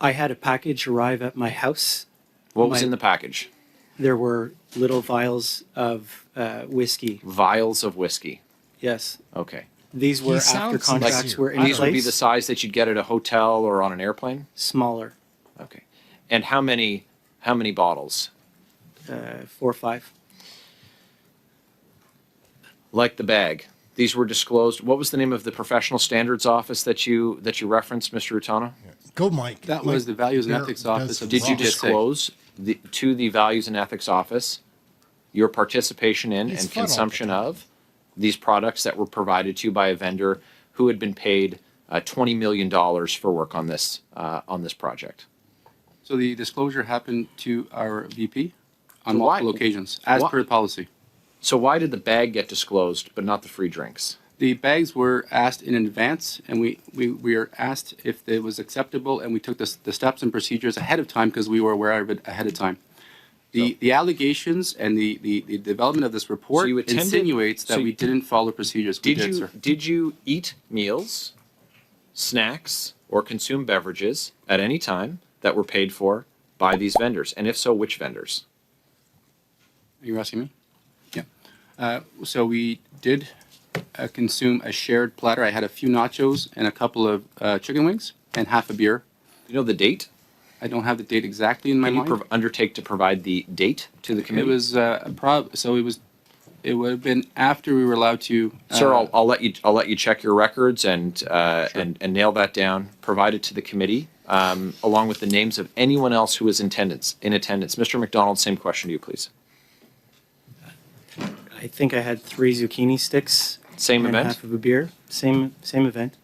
I had a package arrive at my house. What was in the package? There were little vials of whiskey. Vials of whiskey? Yes. Okay. These were after contracts were in place. These would be the size that you'd get at a hotel or on an airplane? Smaller. Okay. And how many bottles? 4 or 5. Like the bag. These were disclosed. What was the name of the professional standards office that you referenced, Mr. Utano? Go, Mike. That was the Values and Ethics Office. Did you disclose to the Values and Ethics Office your participation in and consumption of these products that were provided to you by a vendor who had been paid $20 million for work on this project? So the disclosure happened to our VP on multiple occasions, as per policy. So why did the bag get disclosed, but not the free drinks? The bags were asked in advance, and we were asked if it was acceptable, and we took the steps and procedures ahead of time because we were aware of it ahead of time. The allegations and the development of this report insinuates that we didn't follow procedures. Did you eat meals, snacks, or consume beverages at any time that were paid for by these vendors? And if so, which vendors? Are you asking me? Yeah. So we did consume a shared platter. I had a few nachos and a couple of chicken wings and half a beer. You know the date? I don't have the date exactly in my mind. Can you undertake to provide the date to the committee? It was it would have been after we were allowed to. Sir, I'll let you check your records and nail that down. Provide it to the committee along with the names of anyone else who was in attendance. Mr. McDonald, same question to you, please. I think I had 3 zucchini sticks. Same and event? half of a beer. Same event.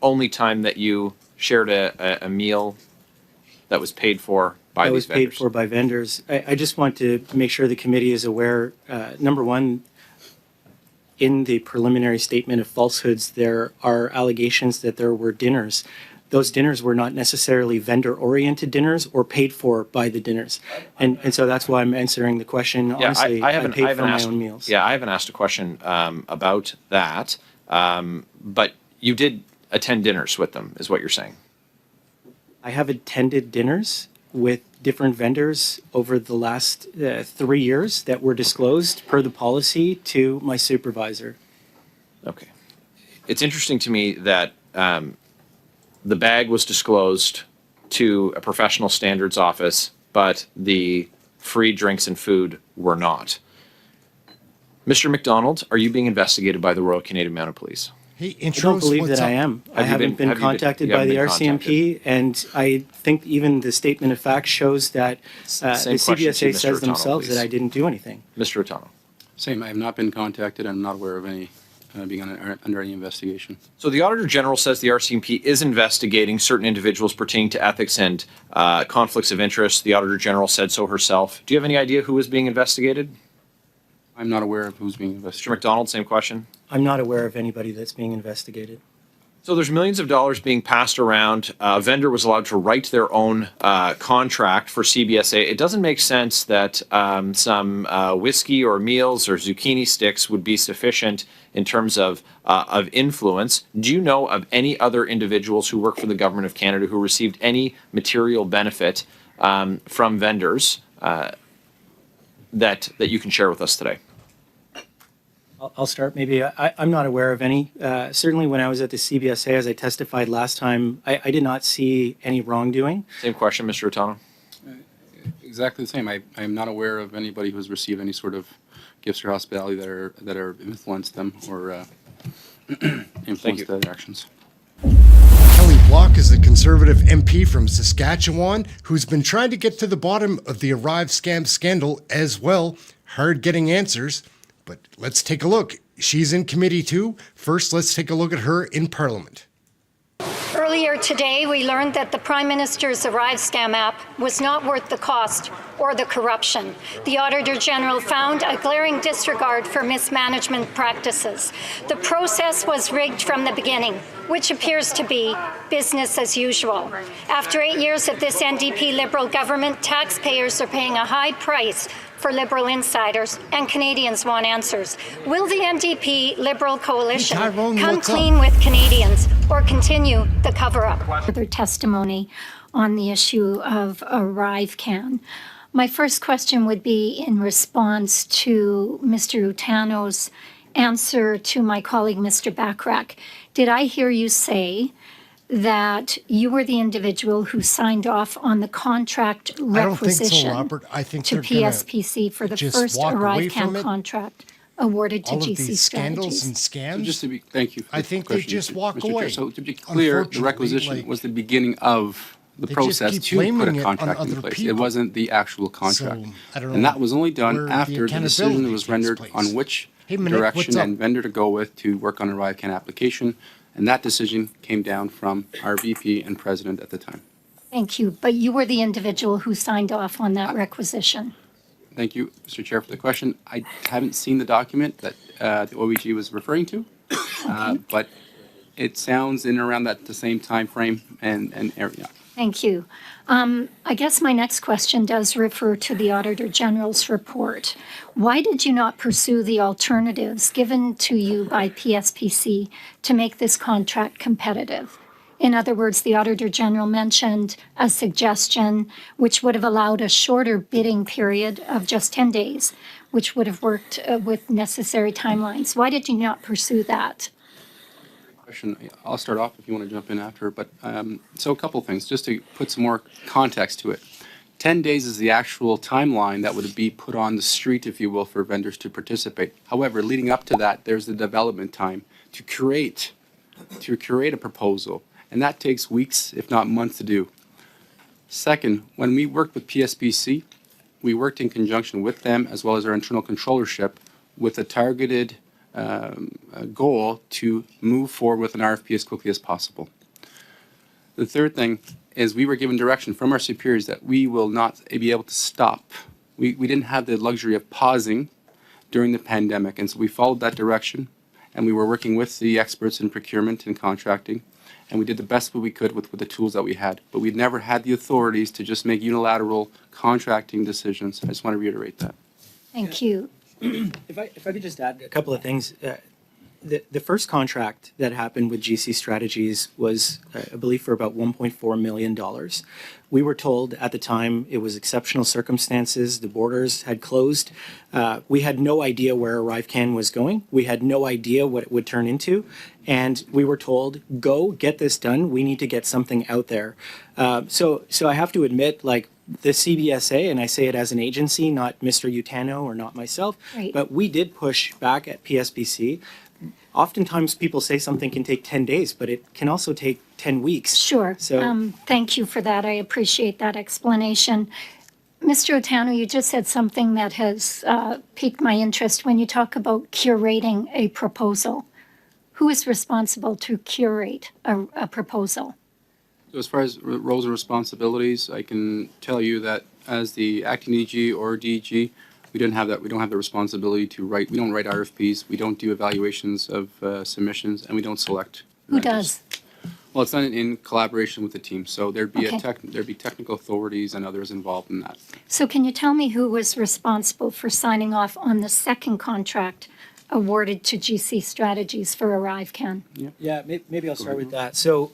Only time that you shared a meal that was paid for by these vendors? That was paid for by vendors. I just want to make sure the committee is aware, number one, in the preliminary statement of falsehoods, there are allegations that there were dinners. Those dinners were not necessarily vendor-oriented dinners or paid for by the dinners. And so that's why I'm answering the question. Honestly, I paid for my own meals. Yeah, I haven't asked a question about that, but you did attend dinners with them, is what you're saying. I have attended dinners with different vendors over the last 3 years that were disclosed per the policy to my supervisor. Okay. It's interesting to me that the bag was disclosed to a professional standards office, but the free drinks and food were not. Mr. McDonald, are you being investigated by the Royal Canadian Mounted Police? I don't believe that I am. I haven't been contacted by the RCMP, and I think even the statement of facts shows that the CBSA says themselves that I didn't do anything. Mr. Otano. Same. I have not been contacted. I'm not aware of any being under any investigation. So the Auditor General says the RCMP is investigating certain individuals pertaining to ethics and conflicts of interest. The Auditor General said so herself. Do you have any idea who is being investigated? I'm not aware of who's being investigated. Mr. McDonald, same question. I'm not aware of anybody that's being investigated. So there's millions of dollars being passed around. A vendor was allowed to write their own contract for CBSA. It doesn't make sense that some whiskey or meals or zucchini sticks would be sufficient in terms of influence. Do you know of any other individuals who work for the Government of Canada who received any material benefit from vendors that you can share with us today? I'll start. Maybe I'm not aware of any. Certainly when I was at the CBSA, as I testified last time, I did not see any wrongdoing. Same question, Mr. Otano. Exactly the same. I am not aware of anybody who has received any sort of gifts or hospitality that are influenced them or influenced their actions. Kelly Block is a Conservative MP from Saskatchewan who's been trying to get to the bottom of the Arrive scam scandal as well. Hard getting answers, but let's take a look. She's in committee too. First, let's take a look at her in Parliament. Earlier today, we learned that the Prime Minister's Arrive scam app was not worth the cost or the corruption. The Auditor General found a glaring disregard for mismanagement practices. The process was rigged from the beginning, which appears to be business as usual. After 8 years of this NDP Liberal government, taxpayers are paying a high price for Liberal insiders, and Canadians want answers. Will the NDP Liberal coalition come clean with Canadians or continue the cover-up? Further testimony on the issue of ArriveCan. My first question would be in response to Mr. Utano's answer to my colleague, Mr. Bachrach. Did I hear you say that you were the individual who signed off on the contract requisition I don't think so, Robert. I think to they're gonna PSPC for the just first walk away ArriveCan from it. contract awarded to All of GC these scandals Strategies? and scams. Just to be, thank you. For I the think they question, just walk Mr. away. Chair. So to be clear, the Unfortunately, requisition like, was the beginning of the they just process keep to put blaming a it contract on in other place. It people. wasn't the actual contract. So, I don't And know that was only done where the after the decision accountability was takes rendered place. on which Hey, Monique, what's direction up? and vendor to go with to work on a ArriveCan application. And that decision came down from our VP and president at the time. Thank you, but you were the individual who signed off on that requisition. Thank you, Mr. Chair, for the question. I haven't seen the document that the OEG was referring to, but it sounds in around that the same time frame and area. Thank you. I guess my next question does refer to the Auditor General's report. Why did you not pursue the alternatives given to you by PSPC to make this contract competitive? In other words, the Auditor General mentioned a suggestion which would have allowed a shorter bidding period of just 10 days, which would have worked with necessary timelines. Why did you not pursue that? I'll start off if you want to jump in after, but so a couple things, just to put some more context to it. 10 days is the actual timeline that would be put on the street, if you will, for vendors to participate. However, leading up to that, there's the development time to create a proposal, and that takes weeks, if not months, to do. Second, when we worked with PSPC, we worked in conjunction with them as well as our internal controllership with a targeted goal to move forward with an RFP as quickly as possible. The third thing is we were given direction from our superiors that we will not be able to stop. We didn't have the luxury of pausing during the pandemic, and so we followed that direction, and we were working with the experts in procurement and contracting, and we did the best we could with the tools that we had. But we've never had the authorities to just make unilateral contracting decisions. I just want to reiterate that. Thank you. If I could just add a couple of things. The first contract that happened with GC Strategies was, I believe, for about $1.4 million. We were told at the time it was exceptional circumstances. The borders had closed. We had no idea where ArriveCan was going. We had no idea what it would turn into. And we were told, go get this done. We need to get something out there. So I have to admit, like, the CBSA, and I say it as an agency, not Mr. Utano or not myself, Right. but we did push back at PSPC. Oftentimes people say something can take 10 days, but it can also take 10 weeks. Sure. So Thank you for that. I appreciate that explanation. Mr. Otano, you just said something that has piqued my interest when you talk about curating a proposal. Who is responsible to curate a proposal? So as far as roles and responsibilities, I can tell you that as the acting DG or DG, we don't have that. We don't have the responsibility to write. We don't write RFPs. We don't do evaluations of submissions, and we don't select. Who does? Well, it's done in collaboration with the team. So there'd be Okay. there'd be technical authorities and others involved in that. So can you tell me who was responsible for signing off on the second contract awarded to GC Strategies for ArriveCan? yeah, maybe I'll start with that. So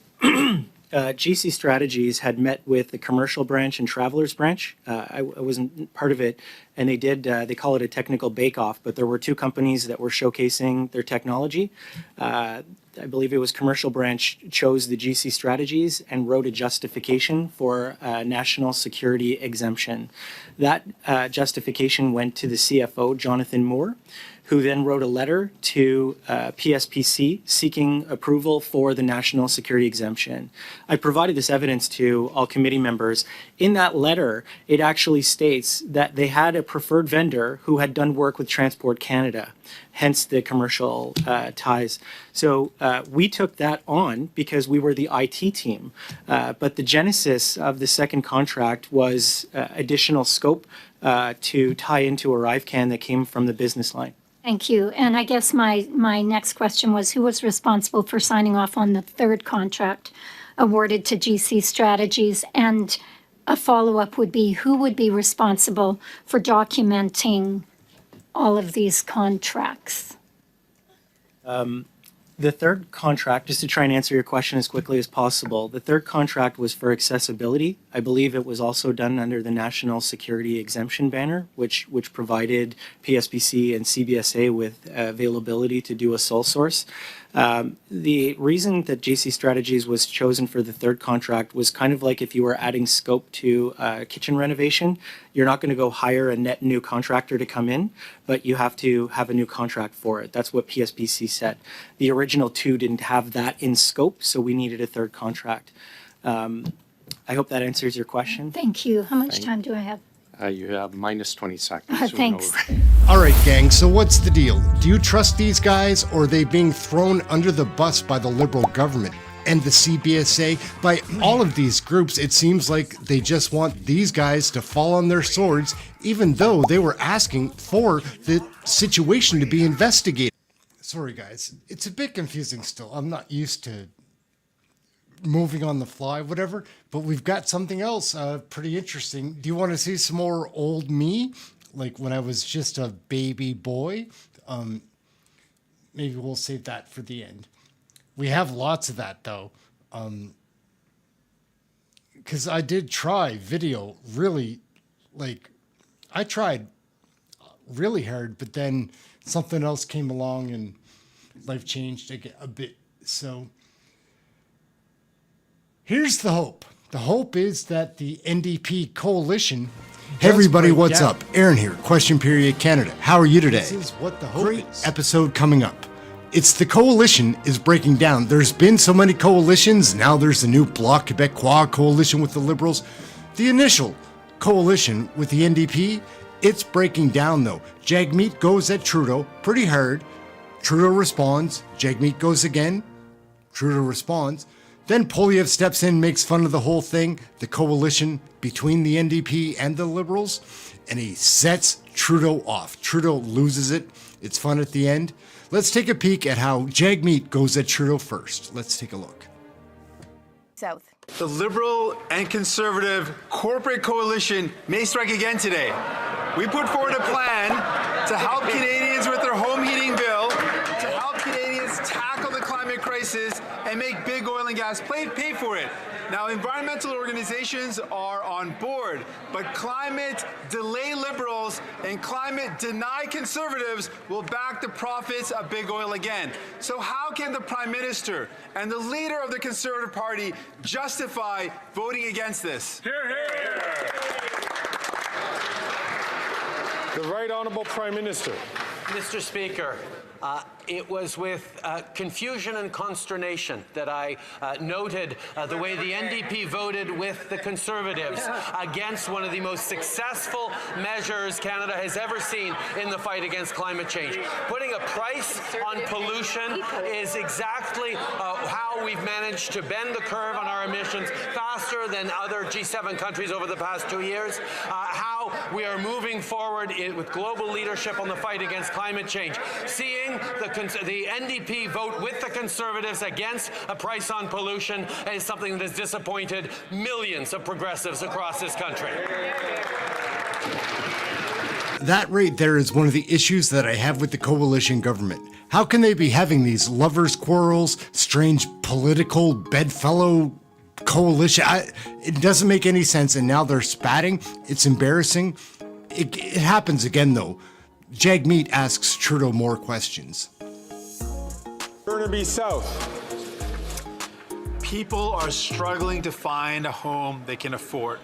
GC Strategies had met with the commercial branch and travelers branch. I wasn't part of it, and they call it a technical bake-off, but there were two companies that were showcasing their technology. I believe it was commercial branch chose the GC Strategies and wrote a justification for national security exemption. That justification went to the CFO, Jonathan Moore, who then wrote a letter to PSPC seeking approval for the national security exemption. I provided this evidence to all committee members. In that letter, it actually states that they had a preferred vendor who had done work with Transport Canada, hence the commercial ties. So we took that on because we were the IT team. But the genesis of the second contract was additional scope to tie into ArriveCan that came from the business line. Thank you. And I guess my next question was, who was responsible for signing off on the third contract awarded to GC Strategies? And a follow-up would be, who would be responsible for documenting all of these contracts? The third contract, just to try and answer your question as quickly as possible, the third contract was for accessibility. I believe it was also done under the National Security Exemption banner, which provided PSPC and CBSA with availability to do a sole source. The reason that GC Strategies was chosen for the third contract was kind of like if you were adding scope to kitchen renovation. You're not going to go hire a net new contractor to come in, but you have to have a new contract for it. That's what PSPC said. The original two didn't have that in scope, so we needed a third contract. I hope that answers your question. Thank you. How much time do I have? You have minus 20 seconds. Thanks. All right, gang, so what's the deal? Do you trust these guys, or are they being thrown under the bus by the Liberal government and the CBSA? By all of these groups, it seems like they just want these guys to fall on their swords, even though they were asking for the situation to be investigated. Sorry, guys. It's a bit confusing still. I'm not used to moving on the fly, whatever, but we've got something else pretty interesting. Do you want to see some more old me, like when I was just a baby boy? Maybe we'll save that for the end. We have lots of that though, because I did try video really, like I tried really hard, but then something else came along and life changed a bit. So here's the hope. The hope is that the NDP coalition. Hey everybody, what's up? Ehren here, Question Period Canada. How are you today? This is what the hope is. Episode coming up. It's the coalition is breaking down. There's been so many coalitions. Now there's the new Bloc Québécois coalition with the Liberals. The initial coalition with the NDP, it's breaking down though. JAGMEET goes at Trudeau pretty hard. Trudeau responds. JAGMEET goes again. Trudeau responds. Then Poiliev steps in, makes fun of the whole thing, the coalition between the NDP and the Liberals, and he sets Trudeau off. Trudeau loses it. It's fun at the end. Let's take a peek at how JAGMEET goes at Trudeau first. Let's take a look. South. The Liberal and Conservative corporate coalition may strike again today. We put forward a plan to help Canadians with their home heating bill, to help Canadians tackle the climate crisis and make big oil and gas pay for it. Now, environmental organizations are on board, but climate delay Liberals and climate deny Conservatives will back the profits of big oil again. So how can the Prime Minister and the leader of the Conservative Party justify voting against this? Hear, hear, hear. The Right Honourable Prime Minister. Mr. Speaker, it was with confusion and consternation that I noted the way the NDP voted with the Conservatives against one of the most successful measures Canada has ever seen in the fight against climate change. Putting a price on pollution is exactly how we've managed to bend the curve on our emissions faster than other G7 countries over the past 2 years. How we are moving forward with global leadership on the fight against climate change. Seeing the NDP vote with the Conservatives against a price on pollution is something that has disappointed millions of progressives across this country. That right there is one of the issues that I have with the coalition government. How can they be having these lovers' quarrels, strange political bedfellow coalition. It doesn't make any sense, and now they're spatting. It's embarrassing. It happens again, though. JAGMEET asks Trudeau more questions. Burnaby South. People are struggling to find a home they can afford.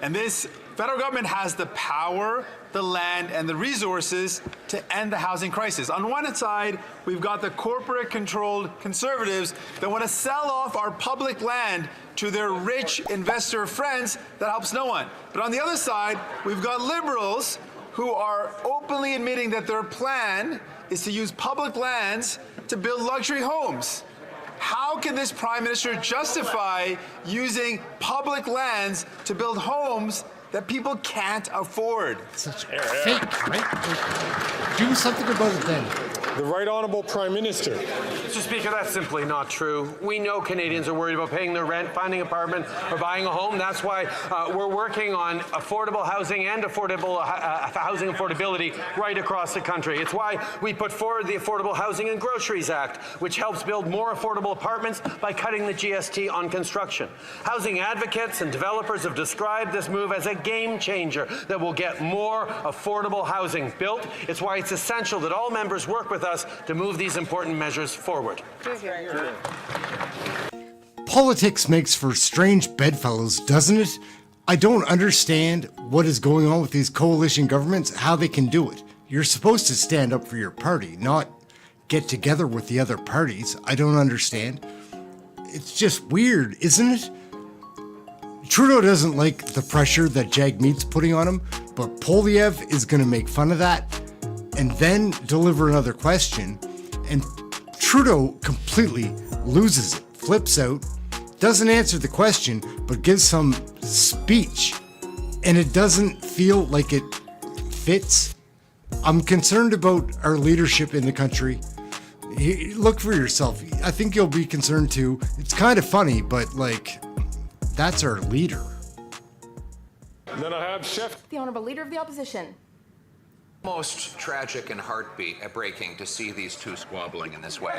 And this federal government has the power, the land, and the resources to end the housing crisis. On one side, we've got the corporate-controlled conservatives that want to sell off our public land to their rich investor friends that helps no one. But on the other side, we've got liberals who are openly admitting that their plan is to use public lands to build luxury homes. How can this Prime Minister justify using public lands to build homes that people can't afford? Such fake, right? Do something about it then. The Right Honourable Prime Minister. Mr. Speaker, that's simply not true. We know Canadians are worried about paying their rent, finding an apartment, or buying a home. That's why we're working on affordable housing and affordable housing affordability right across the country. It's why we put forward the Affordable Housing and Groceries Act, which helps build more affordable apartments by cutting the GST on construction. Housing advocates and developers have described this move as a game changer that will get more affordable housing built. It's why it's essential that all members work with us to move these important measures forward. Politics makes for strange bedfellows, doesn't it? I don't understand what is going on with these coalition governments, how they can do it. You're supposed to stand up for your party, not get together with the other parties. I don't understand. It's just weird, isn't it? Trudeau doesn't like the pressure that JAGMEET's putting on him, but Poilievre is going to make fun of that and then deliver another question, and Trudeau completely loses it, flips out, doesn't answer the question, but gives some speech, and it doesn't feel like it fits. I'm concerned about our leadership in the country. Look for yourself. I think you'll be concerned too. It's kind of funny, but like, that's our leader. Then I have Chef. The Honourable Leader of the Opposition. Most tragic and heartbreaking to see these two squabbling in this way.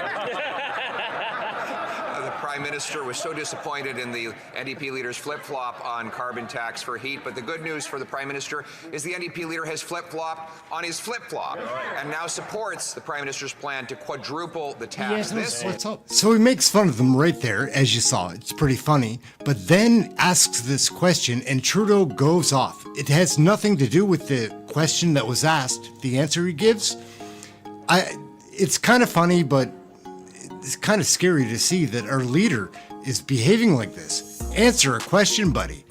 The Prime Minister was so disappointed in the NDP leader's flip-flop on carbon tax for heat, but the good news for the Prime Minister is the NDP leader has flip-flopped on his flip-flop and now supports the Prime Minister's plan to quadruple the tax. What's up? So he makes fun of them right there, as you saw. It's pretty funny, but then asks this question and Trudeau goes off. It has nothing to do with the question that was asked, the answer he gives. It's kind of funny, but it's kind of scary to see that our leader is behaving like this. Answer a question, buddy.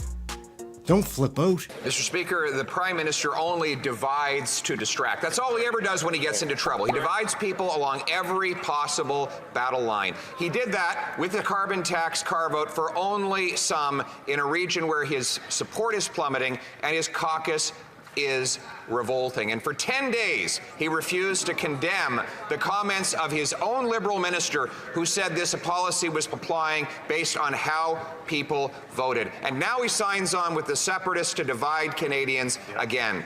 Don't flip out. Mr. Speaker, the Prime Minister only divides to distract. That's all he ever does when he gets into trouble. He divides people along every possible battle line. He did that with the carbon tax carve-out for only some in a region where his support is plummeting and his caucus is revolting. And for 10 days, he refused to condemn the comments of his own Liberal minister who said this policy was applying based on how people voted. And now he signs on with the separatists to divide Canadians again.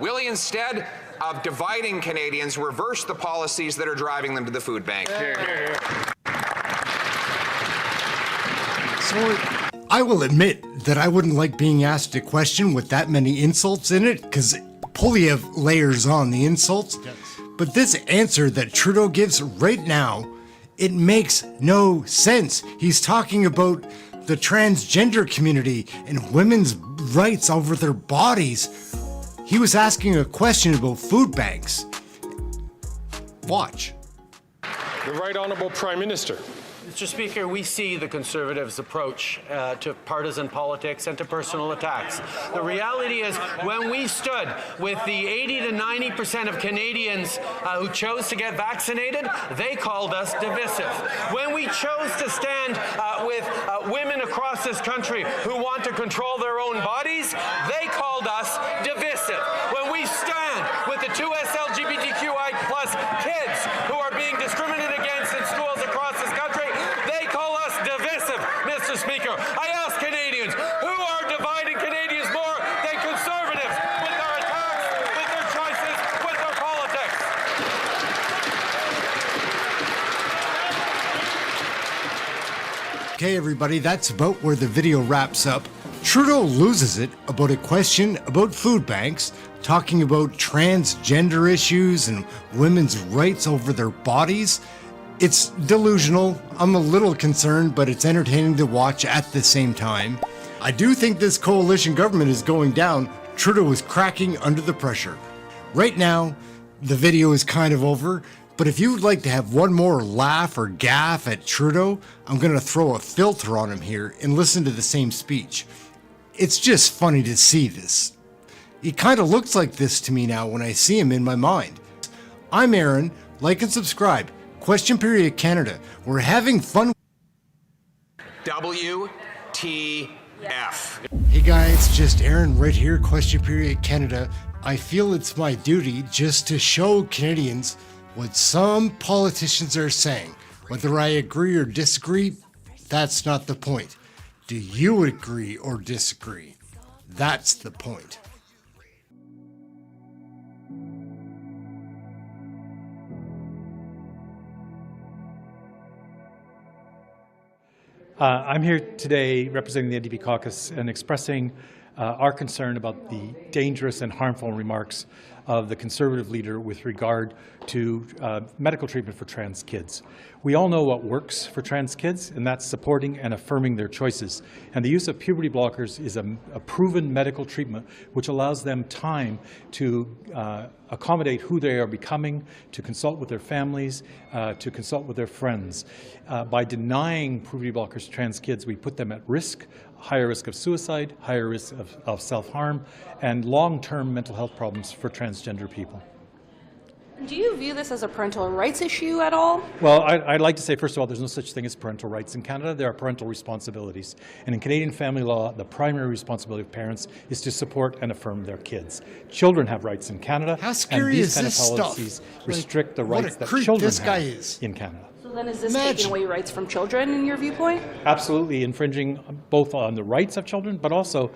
Will he, instead of dividing Canadians, reverse the policies that are driving them to the food bank? So I will admit that I wouldn't like being asked a question with that many insults in it, because Poilievre layers on the insults. Yes. But this answer that Trudeau gives right now, it makes no sense. He's talking about the transgender community and women's rights over their bodies. He was asking a question about food banks. Watch. The Right Honourable Prime Minister. Mr. Speaker, we see the Conservatives' approach to partisan politics and to personal attacks. The reality is, when we stood with the 80 to 90% of Canadians who chose to get vaccinated, they called us divisive. When we chose to stand with women across this country who want to control their own bodies, they called us divisive. When we stand with the 2 LGBTQI+ kids who are being discriminated against in schools across this country, they call us divisive, Mr. Speaker. I ask Canadians, who are dividing Canadians more than Conservatives with their attacks, with their choices, with their politics? Okay, everybody, that's about where the video wraps up. Trudeau loses it about a question about food banks, talking about transgender issues and women's rights over their bodies. It's delusional. I'm a little concerned, but it's entertaining to watch at the same time. I do think this coalition government is going down. Trudeau is cracking under the pressure. Right now, the video is kind of over, but if you would like to have one more laugh or gaffe at Trudeau, I'm going to throw a filter on him here and listen to the same speech. It's just funny to see this. He kind of looks like this to me now when I see him in my mind. I'm Ehren. Like and subscribe. Question Period Canada. We're having fun. WTF. Hey guys, just Ehren right here, Question Period Canada. I feel it's my duty just to show Canadians what some politicians are saying. Whether I agree or disagree, that's not the point. Do you agree or disagree? That's the point. I'm here today representing the NDP caucus and expressing our concern about the dangerous and harmful remarks of the Conservative leader with regard to medical treatment for trans kids. We all know what works for trans kids, and that's supporting and affirming their choices. And the use of puberty blockers is a proven medical treatment which allows them time to accommodate who they are becoming, to consult with their families, to consult with their friends. By denying puberty blockers to trans kids, we put them at risk, higher risk of suicide, higher risk of self-harm, and long-term mental health problems for transgender people. Do you view this as a parental rights issue at all? Well, I'd like to say, first of all, there's no such thing as parental rights in Canada. There are parental responsibilities. And in Canadian family law, the primary responsibility of parents is to support and affirm their kids. Children have rights in Canada. How scary is this stuff? And these kind of policies restrict the rights that creep children this guy have is. in Canada. So then is this taking away rights from children in your viewpoint? Absolutely infringing both on the rights of children, but also,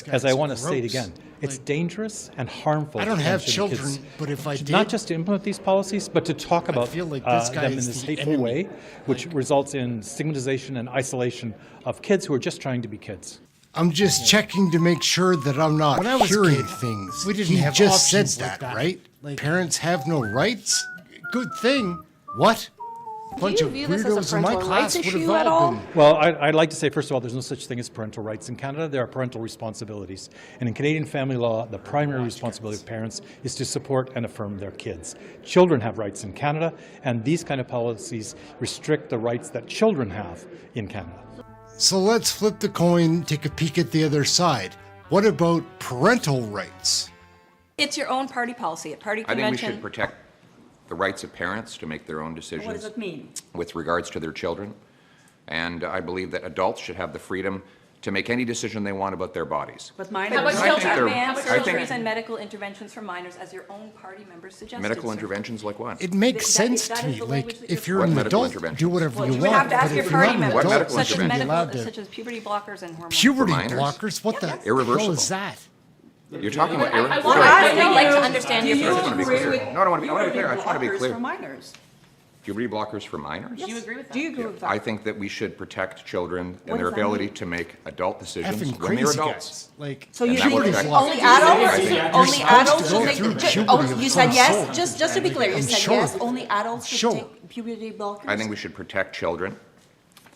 as I want to say it gross. again, it's dangerous and harmful. I don't to have transgender children, kids. but if I did, Not just to implement these policies, but to talk about feel like this guy them in is this the hateful enemy. way, which results in stigmatization and isolation of kids who are just trying to be kids. I'm just checking to make sure that I'm not When I was hearing kid, things. we didn't He have just said options like that, that. right? Parents have no rights? Good thing. What? Bunch you of view this as a weirdos in my parental class rights would have issue at all all? been. Well, I'd like to say, first of all, there's no such thing as parental rights in Canada. There are parental responsibilities. And in Canadian family law, the primary responsibility of parents is to support and affirm their kids. Children have rights in Canada, and these kind of policies restrict the rights that children have in Canada. So let's flip the coin, take a peek at the other side. What about parental rights? It's your own party policy. At party I think we convention. should protect the rights of parents to make their own decisions. What does it mean? With regards to their children. And I believe that adults should have the freedom to make any decision they want about their bodies. With minors. How about children? Ban I think- surgeries and medical interventions for minors, as your own party members suggested. Medical sir. interventions like what? It makes sense that to is me. the Like, language that if you're you're an medical adult, interventions? do whatever Well, you you want. would have to ask but your if you're party not an members, What adult, medical such as you shouldn't be medical, allowed to. such as puberty blockers and hormones. Puberty minors? blockers? What the hell Irreversible. is that? You're talking about I want I'd like to understand your I just want to be position. clear. No, I want to be clear. I just want to be clear. For minors. Puberty blockers for minors? Do you agree with that? Do you agree with that? I think that we should protect children What and their does that ability mean? to make adult decisions Effing when they're crazy adults. guys. Like, So And you that would think affect- only I adults? think- Only You're supposed adults to go should through take? puberty of You said some yes. sort. Just to be clear, you I'm said sure. yes. Only adults should Sure. take puberty blockers. I think we should protect children,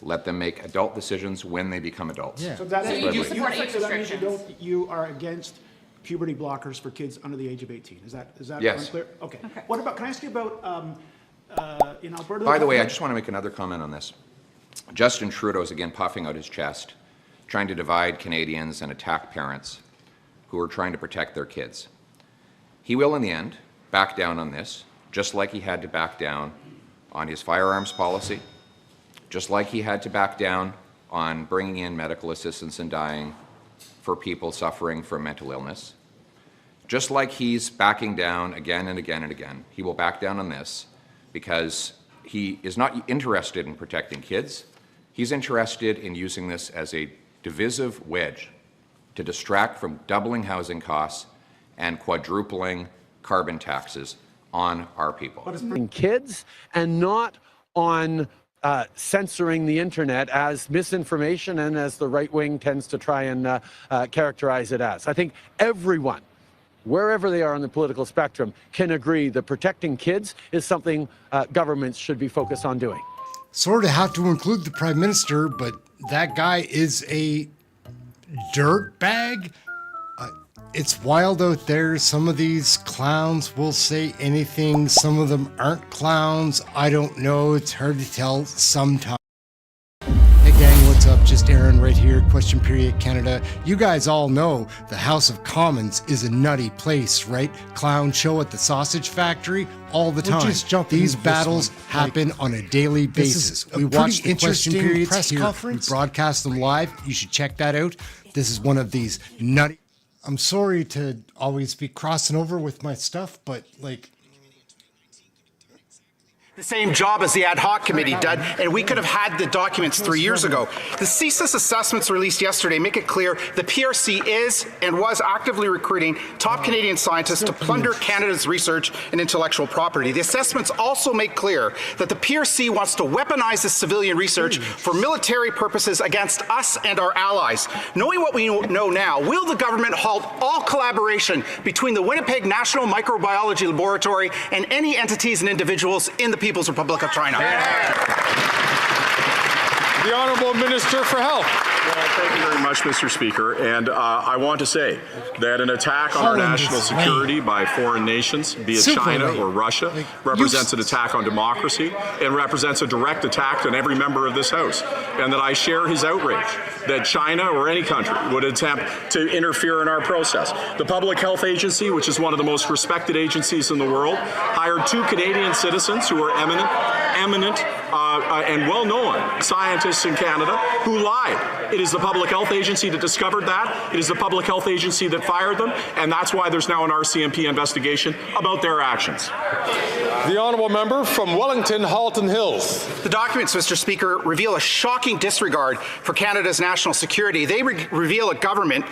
let them make adult decisions when they become adults. So that So means you you, support age so that means restrictions? you are against puberty blockers for kids under the age of 18. Is that Yes. unclear? Okay. What about? Can I ask you about in Alberta? By the way, I just want to make another comment on this. Justin Trudeau is again puffing out his chest, trying to divide Canadians and attack parents who are trying to protect their kids. He will, in the end, back down on this, just like he had to back down on his firearms policy, just like he had to back down on bringing in medical assistance in dying for people suffering from mental illness. Just like he's backing down again and again and again, he will back down on this because he is not interested in protecting kids. He's interested in using this as a divisive wedge to distract from doubling housing costs and quadrupling carbon taxes on our people. In kids and not on censoring the internet as misinformation and as the right wing tends to try and characterize it as. I think everyone, wherever they are on the political spectrum, can agree that protecting kids is something governments should be focused on doing. Sort of have to include the Prime Minister, but that guy is a dirtbag. It's wild out there. Some of these clowns will say anything. Some of them aren't clowns. I don't know. It's hard to tell sometimes. Hey gang, what's up? Just Ehren right here, Question Period Canada. You guys all know the House of Commons is a nutty place, right? Clown show at the sausage factory all the time. These battles happen on a daily basis. We watch the Question Periods press conference. We broadcast them live. You should check that out. This is one of these nutty... I'm sorry to always be crossing over with my stuff, but like... The same job as the ad hoc committee did, and we could have had the documents 3 years ago. The CSIS assessments released yesterday make it clear the PRC is and was actively recruiting top Canadian scientists to plunder Canada's research and intellectual property. The assessments also make clear that the PRC wants to weaponize this civilian research for military purposes against us and our allies. Knowing what we know now, will the government halt all collaboration between the Winnipeg National Microbiology Laboratory and any entities and individuals in the People's Republic of China? The Honourable Minister for Health. Well, thank you very much, Mr. Speaker. And I want to say that an attack on our national security by foreign nations, be it China or Russia, represents an attack on democracy and represents a direct attack on every member of this House. And that I share his outrage that China or any country would attempt to interfere in our process. The Public Health Agency, which is one of the most respected agencies in the world, hired 2 Canadian citizens who are eminent and well-known scientists in Canada who lied. It is the Public Health Agency that discovered that. It is the Public Health Agency that fired them, and that's why there's now an RCMP investigation about their actions. The Honourable Member from Wellington, Halton Hills. The documents, Mr. Speaker, reveal a shocking disregard for Canada's national security. They reveal a government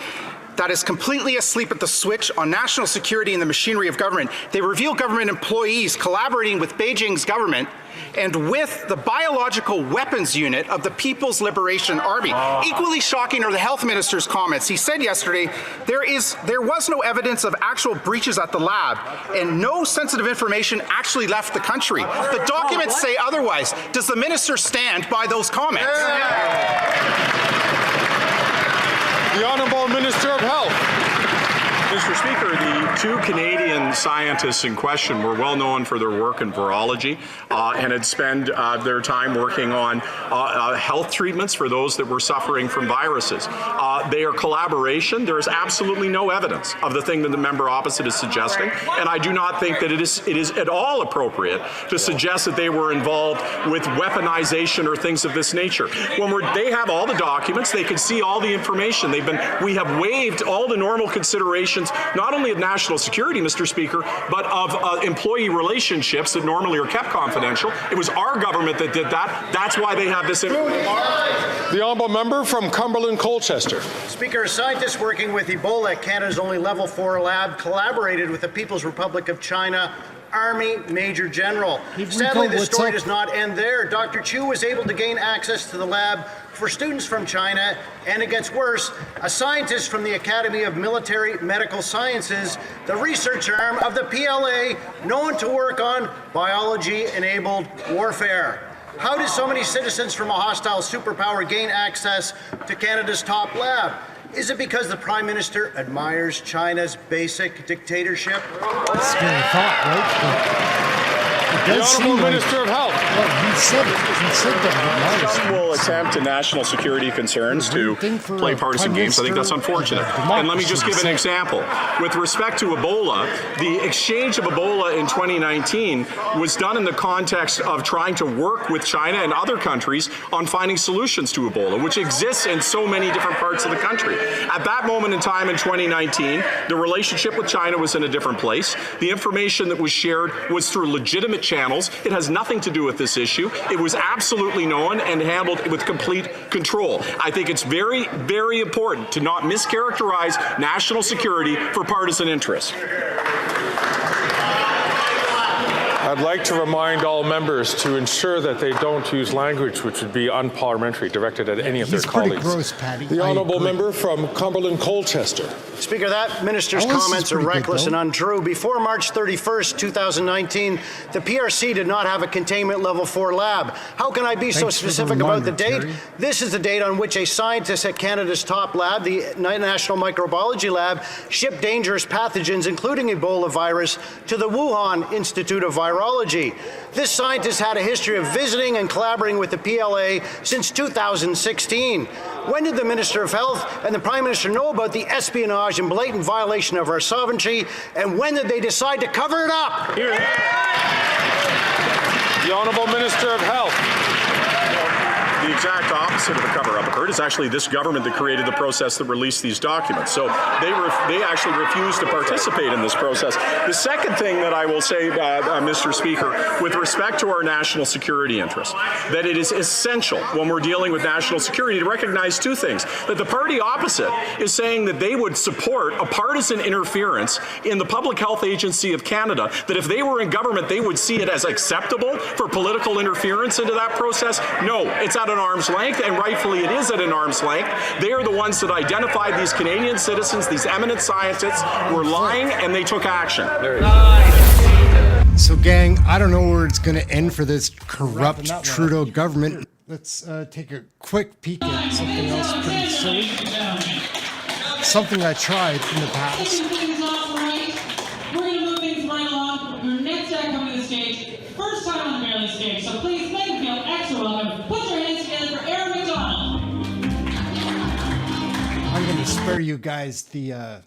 that is completely asleep at the switch on national security and the machinery of government. They reveal government employees collaborating with Beijing's government and with the biological weapons unit of the People's Liberation Army. Equally shocking are the health minister's comments. He said yesterday, there was no evidence of actual breaches at the lab and no sensitive information actually left the country. The documents say otherwise. Does the minister stand by those comments? The Honourable Minister of Health. Mr. Speaker, the 2 Canadian scientists in question were well known for their work in virology and had spent their time working on health treatments for those that were suffering from viruses. They are collaboration. There is absolutely no evidence of the thing that the member opposite is suggesting, and I do not think that it is at all appropriate to suggest that they were involved with weaponization or things of this nature. They have all the documents, they can see all the information. We have waived all the normal considerations, not only of national security, Mr. Speaker, but of employee relationships that normally are kept confidential. It was our government that did that. That's why they have this information. The Honourable Member from Cumberland, Colchester. Speaker, scientists working with Ebola at Canada's only Level 4 lab collaborated with the People's Republic of China Army Major General. Sadly, the story does not end there. Dr. Chu was able to gain access to the lab for students from China, and it gets worse. A scientist from the Academy of Military Medical Sciences, the research arm of the PLA, known to work on biology-enabled warfare. How did so many citizens from a hostile superpower gain access to Canada's top lab? Is it because the Prime Minister admires China's basic dictatorship? Scary thought, right? The Honourable Minister of Health. Well, he said that. Some will attempt national security concerns to play partisan games. I think that's unfortunate. And let me just give an example. With respect to Ebola, the exchange of Ebola in 2019 was done in the context of trying to work with China and other countries on finding solutions to Ebola, which exists in so many different parts of the country. At that moment in time in 2019, the relationship with China was in a different place. The information that was shared was through legitimate channels. It has nothing to do with this issue. It was absolutely known and handled with complete control. I think it's very, very important to not mischaracterize national security for partisan interests. I'd like to remind all members to ensure that they don't use language which would be unparliamentary directed at any of their He's pretty colleagues. gross, Patty. The I honourable agree. member from Cumberland Colchester. Speaker, that minister's Oh, this is comments are pretty good, reckless though. and untrue. Before March 31st, 2019, the PRC did not have a containment level 4 lab. How can I be so Thanks for the specific about the reminder, date? Terry. This is the date on which a scientist at Canada's top lab, the National Microbiology Lab, shipped dangerous pathogens, including Ebola virus, to the Wuhan Institute of Virology. This scientist had a history of visiting and collaborating with the PLA since 2016. When did the Minister of Health and the Prime Minister know about the espionage and blatant violation of our sovereignty, and when did they decide to cover it up? Here. The Honourable Minister of Health. The exact opposite of a cover-up occurred. It's actually this government that created the process that released these documents. So they actually refused to participate in this process. The second thing that I will say, Mr. Speaker, with respect to our national security interests, that it is essential when we're dealing with national security to recognize two things. That the party opposite is saying that they would support a partisan interference in the Public Health Agency of Canada, that if they were in government, they would see it as acceptable for political interference into that process. No, it's at an arm's length, and rightfully it is at an arm's length. They are the ones that identified these Canadian citizens, these eminent scientists, were lying, and they took action. So, gang, I don't know where it's going to end for this corrupt Trudeau government. Let's take a quick peek at something else pretty silly. Something I tried in the past. We're going to move things right along. Your next act coming to the stage. First time on the Maryland stage, so please make them feel extra welcome. Put your hands together for Ehren McDonald. I'm going to spare you guys the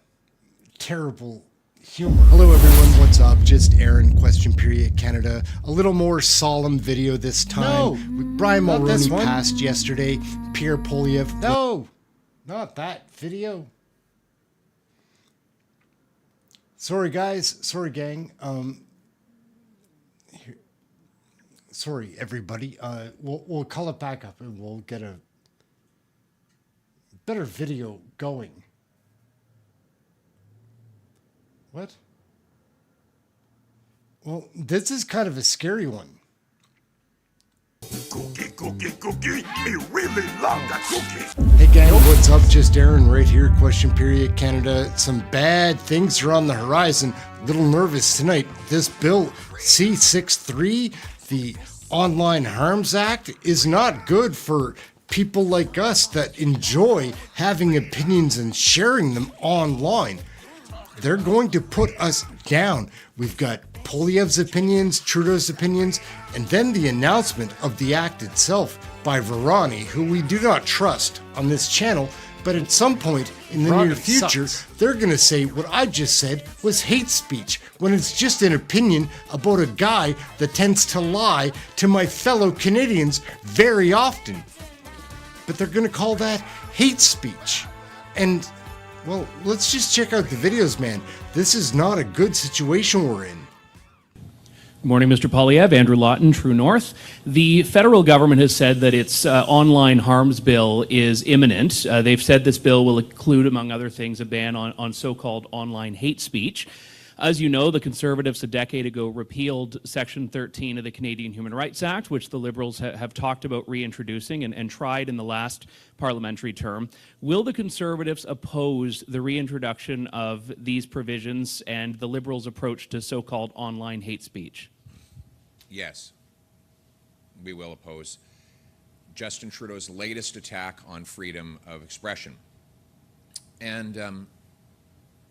terrible humor. Hello everyone, what's up? Just Ehren, question period, Canada. A little more solemn video this time. Brian Mulroney passed yesterday. Pierre Poilievre. No, not that video. Sorry guys, sorry gang. Sorry everybody. We'll call it back up and we'll get a better video going. What? Well, this is kind of a scary one. Cookie, me really love that cookie. Hey gang, what's up? Just Ehren right here, question period, Canada. Some bad things are on the horizon. A little nervous tonight. This bill, C-63, the Online Harms Act, is not good for people like us that enjoy having opinions and sharing them online. They're going to put us down. We've got Poilievre's opinions, Trudeau's opinions, and then the announcement of the act itself by Varani, who we do not trust on this channel, but at some point in the near future, they're going to say what I just said was hate speech, when it's just an opinion about a guy that tends to lie to my fellow Canadians very often. But they're going to call that hate speech. And well, let's just check out the videos, man. This is not a good situation we're in. Good morning, Mr. Poilievre. Andrew Lawton, True North. The federal government has said that its online harms bill is imminent. They've said this bill will include, among other things, a ban on so-called online hate speech. As you know, the Conservatives a decade ago repealed Section 13 of the Canadian Human Rights Act, which the Liberals have talked about reintroducing and tried in the last parliamentary term. Will the Conservatives oppose the reintroduction of these provisions and the Liberals' approach to so-called online hate speech? Yes, we will oppose Justin Trudeau's latest attack on freedom of expression. And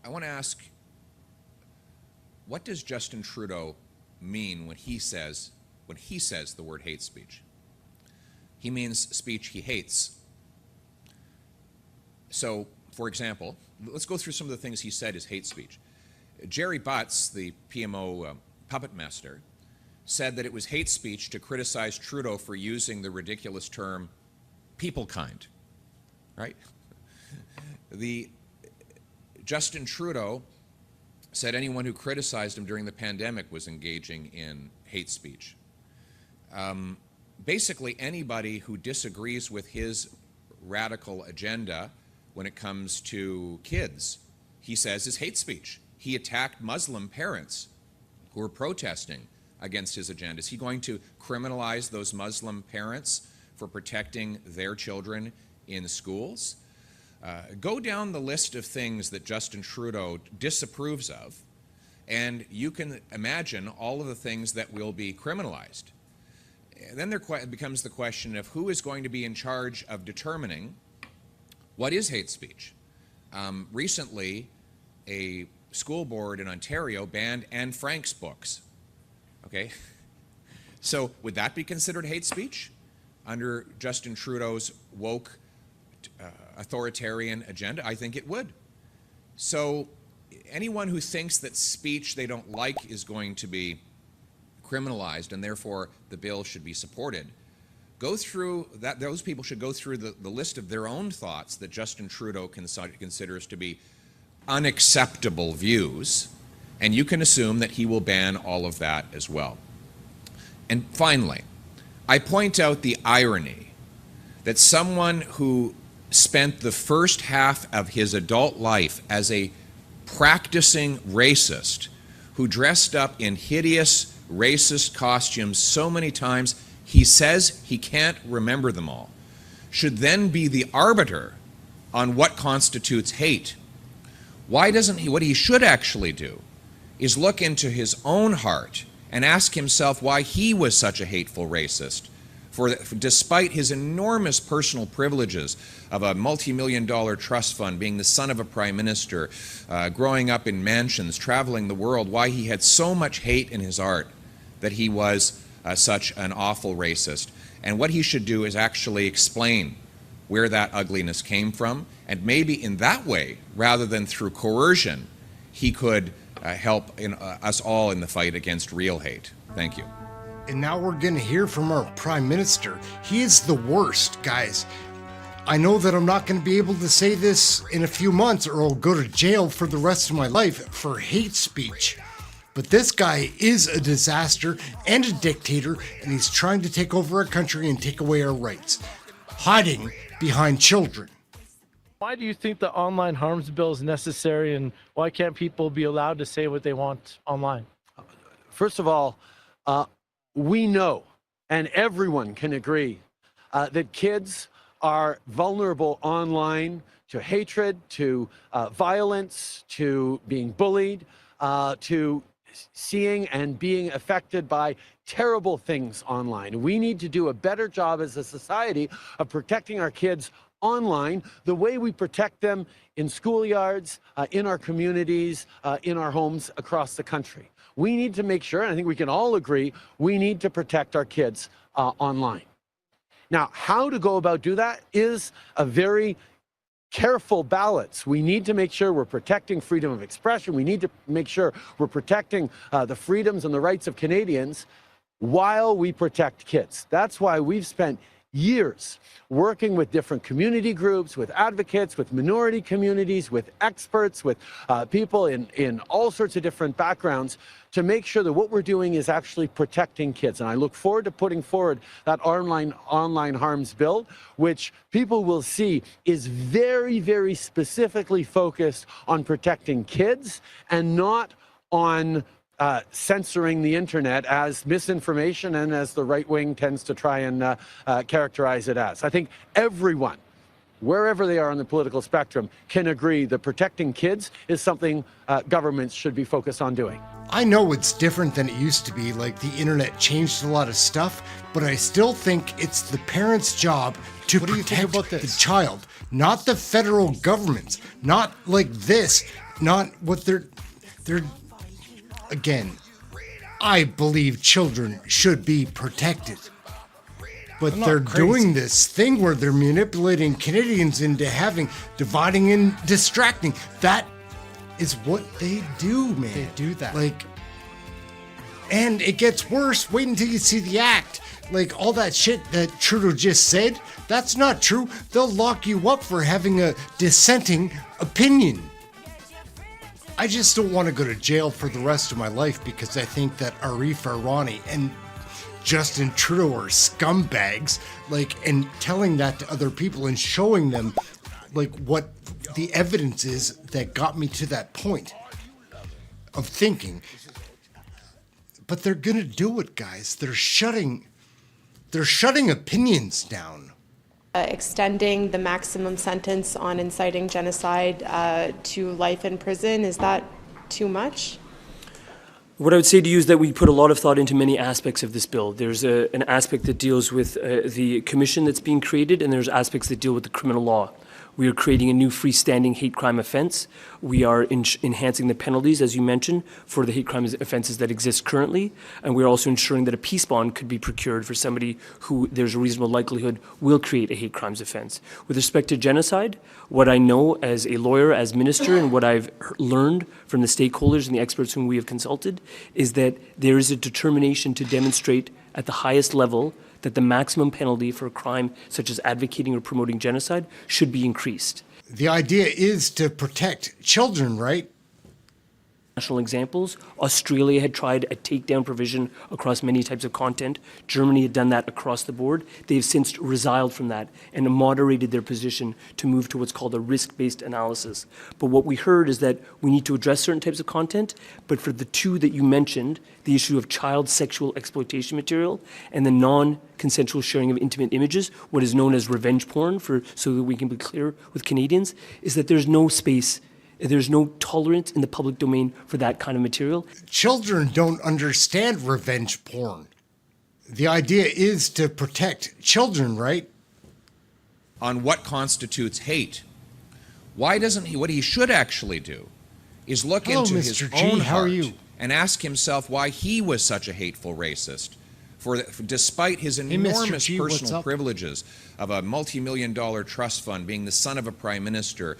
I want to ask, what does Justin Trudeau mean when he says the word hate speech? He means speech he hates. So, for example, let's go through some of the things he said is hate speech. Jerry Butts, the PMO puppet master, said that it was hate speech to criticize Trudeau for using the ridiculous term people kind, right? Justin Trudeau said anyone who criticized him during the pandemic was engaging in hate speech. Basically, anybody who disagrees with his radical agenda when it comes to kids, he says is hate speech. He attacked Muslim parents who were protesting against his agenda? Is he going to criminalize those Muslim parents for protecting their children in schools? Go down the list of things that Justin Trudeau disapproves of, and you can imagine all of the things that will be criminalized. Then there becomes the question of who is going to be in charge of determining what is hate speech. Recently, a school board in Ontario banned Anne Frank's books. Okay, so would that be considered hate speech under Justin Trudeau's woke authoritarian agenda? I think it would. So anyone who thinks that speech they don't like is going to be criminalized and therefore the bill should be supported, go through that. Those people should go through the list of their own thoughts that Justin Trudeau considers to be unacceptable views, and you can assume that he will ban all of that as well. And finally, I point out the irony that someone who spent the first half of his adult life as a practicing racist, who dressed up in hideous racist costumes so many times he says he can't remember them all, should then be the arbiter on what constitutes hate. Why doesn't he? What he should actually do is look into his own heart and ask himself why he was such a hateful racist. For despite his enormous personal privileges of a multi-million-dollar trust fund, being the son of a prime minister, growing up in mansions, traveling the world, why he had so much hate in his heart that he was such an awful racist. And what he should do is actually explain where that ugliness came from, and maybe in that way, rather than through coercion, he could help us all in the fight against real hate. Thank you. And now we're going to hear from our Prime Minister. He is the worst, guys. I know that I'm not going to be able to say this in a few months or I'll go to jail for the rest of my life for hate speech. But this guy is a disaster and a dictator, and he's trying to take over our country and take away our rights, hiding behind children. Why do you think the online harms bill is necessary, and why can't people be allowed to say what they want online? First of all, we know, and everyone can agree, that kids are vulnerable online to hatred, to violence, to being bullied, to seeing and being affected by terrible things online. We need to do a better job as a society of protecting our kids online the way we protect them in schoolyards, in our communities, in our homes across the country. We need to make sure, and I think we can all agree, we need to protect our kids online. Now, how to go about do that is a very careful balance. We need to make sure we're protecting freedom of expression. We need to make sure we're protecting the freedoms and the rights of Canadians while we protect kids. That's why we've spent years working with different community groups, with advocates, with minority communities, with experts, with people in all sorts of different backgrounds to make sure that what we're doing is actually protecting kids. And I look forward to putting forward that online harms bill, which people will see is very, very specifically focused on protecting kids and not on censoring the internet as misinformation and as the right wing tends to try and characterize it as. I think everyone, wherever they are on the political spectrum, can agree that protecting kids is something governments should be focused on doing. I know it's different than it used to be, like the internet changed a lot of stuff, but I still think it's the parent's job to protect the child, not the federal government's, not like this, not what they're again, I believe children should be protected. But they're doing this thing where they're manipulating Canadians into dividing and distracting. That is what they do, man. They do that. Like, and it gets worse. Wait until you see the act. Like, all that shit that Trudeau just said, that's not true. They'll lock you up for having a dissenting opinion. I just don't want to go to jail for the rest of my life because I think that Arif and Justin Trudeau are scumbags, like, and telling that to other people and showing them, like, what the evidence is that got me to that point of thinking. but they're going to do it, guys. They're shutting opinions down. Extending the maximum sentence on inciting genocide to life in prison, is that too much? What I would say to you is that we put a lot of thought into many aspects of this bill. There's an aspect that deals with the commission that's being created, and there's aspects that deal with the criminal law. We are creating a new freestanding hate crime offense. We are enhancing the penalties, as you mentioned, for the hate crime offenses that exist currently. And we're also ensuring that a peace bond could be procured for somebody who there's a reasonable likelihood will create a hate crimes offense. With respect to genocide, what I know as a lawyer, as minister, and what I've learned from the stakeholders and the experts whom we have consulted is that there is a determination to demonstrate at the highest level that the maximum penalty for a crime such as advocating or promoting genocide should be increased. The idea is to protect children, right? National examples, Australia had tried a takedown provision across many types of content. Germany had done that across the board. They've since resiled from that and moderated their position to move to what's called a risk-based analysis. But what we heard is that we need to address certain types of content, but for the two that you mentioned, the issue of child sexual exploitation material and the non-consensual sharing of intimate images, what is known as revenge porn, so that we can be clear with Canadians, is that there's no space. There's no tolerance in the public domain for that kind of material. Children don't understand revenge porn. The idea is to protect children, right? On what constitutes hate. Why doesn't he, what he should actually do is look into his own heart and ask himself why he was such a hateful racist. For despite his enormous personal privileges of a multi-million-dollar trust fund, being the son of a prime minister,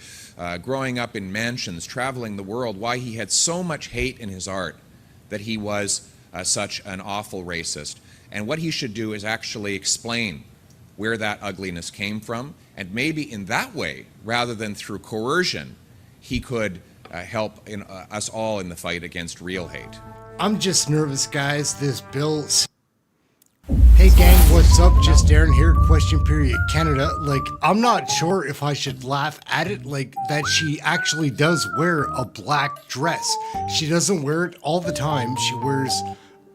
growing up in mansions, traveling the world, why he had so much hate in his heart that he was such an awful racist. And what he should do is actually explain where that ugliness came from, and maybe in that way, rather than through coercion, he could help us all in the fight against real hate. I'm just nervous, guys. This bill... Hey gang, what's up? Just Ehren here, question period, Canada. Like, I'm not sure if I should laugh at it, like, that she actually does wear a black dress. She doesn't wear it all the time. She wears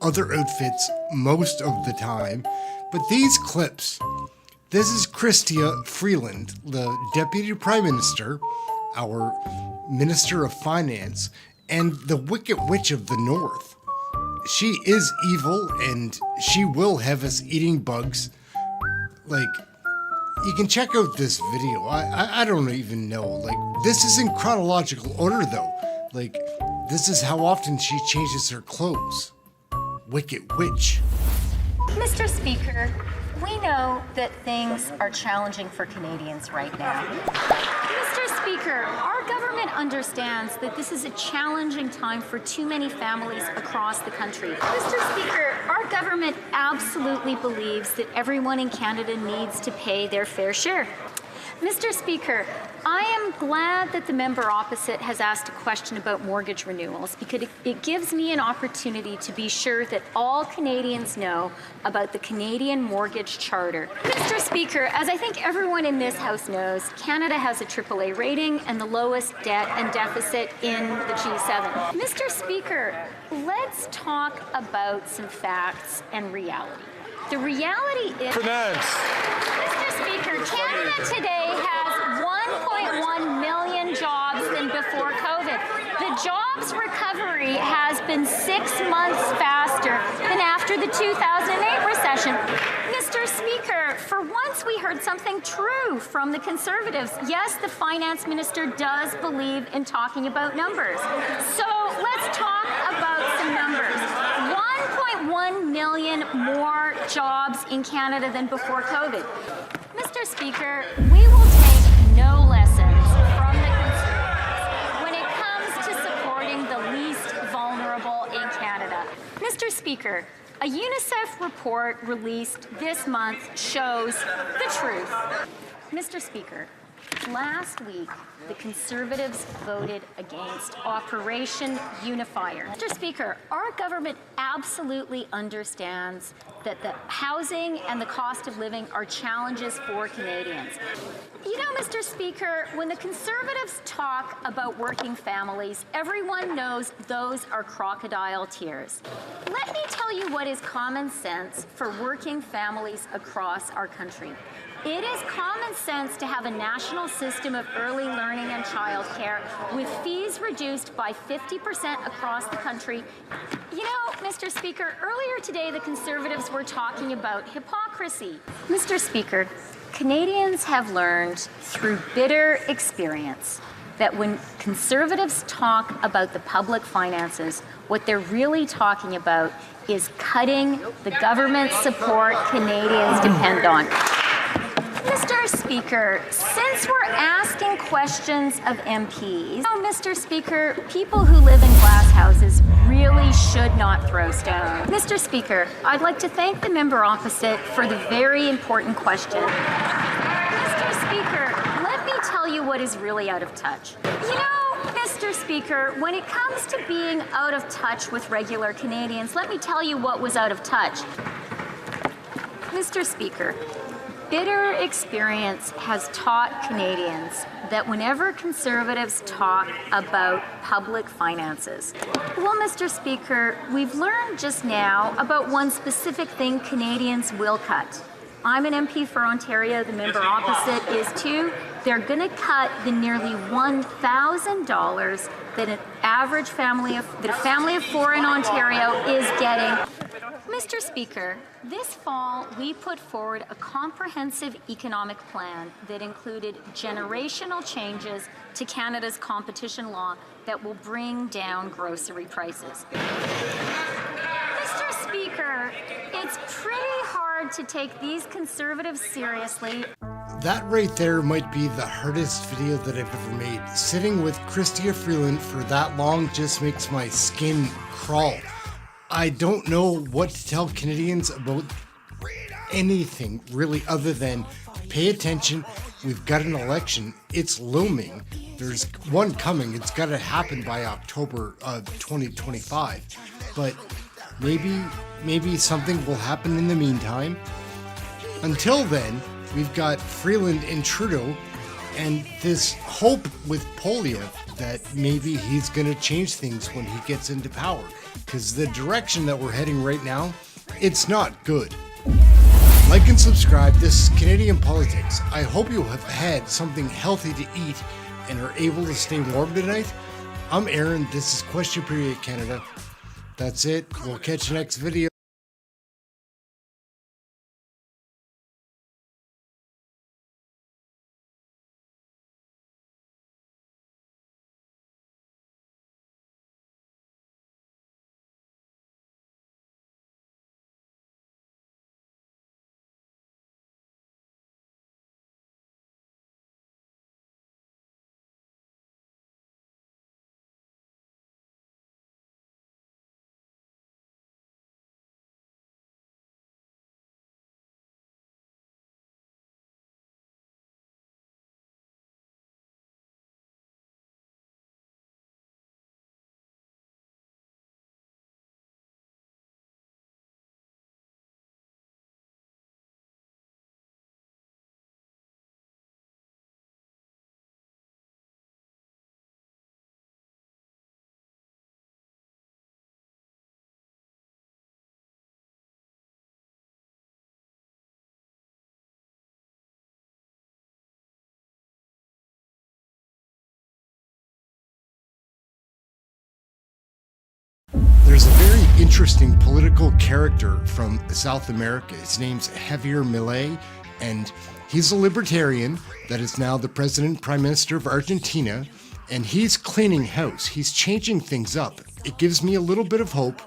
other outfits most of the time. But these clips, this is CHYSTIA Freeland, the Deputy Prime Minister, our Minister of Finance, and the Wicked Witch of the North. She is evil, and she will have us eating bugs. Like, you can check out this video. I don't even know. Like, this is in chronological order, though. Like, this is how often she changes her clothes. Wicked Witch. Mr. Speaker, we know that things are challenging for Canadians right now. Mr. Speaker, our government understands that this is a challenging time for too many families across the country. Mr. Speaker, our government absolutely believes that everyone in Canada needs to pay their fair share. Mr. Speaker, I am glad that the member opposite has asked a question about mortgage renewals because it gives me an opportunity to be sure that all Canadians know about the Canadian Mortgage Charter. Mr. Speaker, as I think everyone in this House knows, Canada has a AAA rating and the lowest debt and deficit in the G7. Mr. Speaker, let's talk about some facts and reality. The reality is, Mr. Speaker, Canada today has 1.1 million jobs than before COVID. The jobs recovery has been 6 months faster than after the 2008 recession. Mr. Speaker, for once we heard something true from the Conservatives. Yes, the Finance Minister does believe in talking about numbers. So let's talk about some numbers. 1.1 million more jobs in Canada than before COVID. Mr. Speaker, we will take no lessons from the Conservatives when it comes to supporting the least vulnerable in Canada. Mr. Speaker, a UNICEF report released this month shows the truth. Mr. Speaker, Last week, the Conservatives voted against Operation Unifier. Mr. Speaker, our government absolutely understands that the housing and the cost of living are challenges for Canadians. You know, Mr. Speaker, when the Conservatives talk about working families, everyone knows those are crocodile tears. Let me tell you what is common sense for working families across our country. It is common sense to have a national system of early learning and childcare with fees reduced by 50% across the country. You know, Mr. Speaker, earlier today the Conservatives were talking about hypocrisy. Mr. Speaker, Canadians have learned through bitter experience that when Conservatives talk about the public finances, what they're really talking about is cutting the government support Canadians depend on. Mr. Speaker, since we're asking questions of MPs, Mr. Speaker, people who live in glass houses really should not throw stones. Mr. Speaker, I'd like to thank the member opposite for the very important question. Mr. Speaker, let me tell you what is really out of touch. You know, Mr. Speaker, when it comes to being out of touch with regular Canadians, let me tell you what was out of touch. Mr. Speaker, bitter experience has taught Canadians that whenever Conservatives talk about public finances, well, Mr. Speaker, we've learned just now about one specific thing Canadians will cut. I'm an MP for Ontario, the member opposite is too. They're going to cut the nearly $1,000 that an average family of four in Ontario is getting. Mr. Speaker, this fall we put forward a comprehensive economic plan that included generational changes to Canada's competition law that will bring down grocery prices. Mr. Speaker, it's pretty hard to take these Conservatives seriously. That right there might be the hardest video that I've ever made. Sitting with CHYSTIA Freeland for that long just makes my skin crawl. I don't know what to tell Canadians about anything really other than pay attention. We've got an election. It's looming. There's one coming. It's got to happen by October of 2025. But maybe something will happen in the meantime. Until then, we've got Freeland and Trudeau and this hope with Poilievre that maybe he's going to change things when he gets into power. Because the direction that we're heading right now, it's not good. Like and subscribe. This is Canadian Politics. I hope you have had something healthy to eat and are able to stay warm tonight. I'm Ehren. This is Question Period Canada. That's it. We'll catch you next video. There's a very interesting political character from South America. His name's Javier Milei, and he's a libertarian that is now the president, prime minister of Argentina, and he's cleaning house. He's changing things up. It gives me a little bit of hope.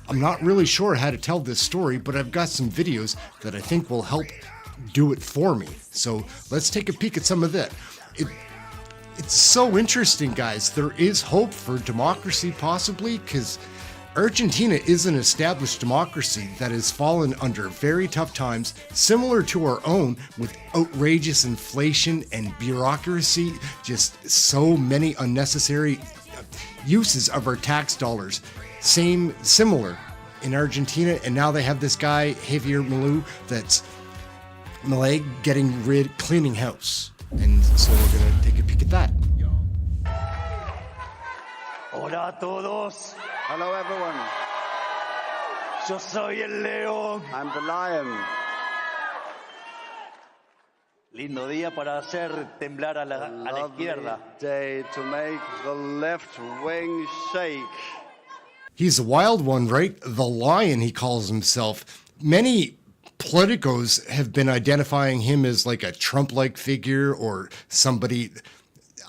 I'm not really sure how to tell this story, but I've got some videos that I think will help do it for me. So let's take a peek at some of that. It's so interesting, guys. There is hope for democracy, possibly, because Argentina is an established democracy that has fallen under very tough times, similar to our own, with outrageous inflation and bureaucracy, just so many unnecessary uses of our tax dollars. Similar in Argentina, and now they have this guy, Javier Milei, cleaning house. And so we're gonna take a peek at that. Hola a todos. Hello, everyone. Yo soy el león. I'm the lion. Lindo día para hacer temblar a la izquierda. Day to make the left wing shake. He's a wild one, right? The lion, he calls himself. Many politicos have been identifying him as like a Trump-like figure or somebody.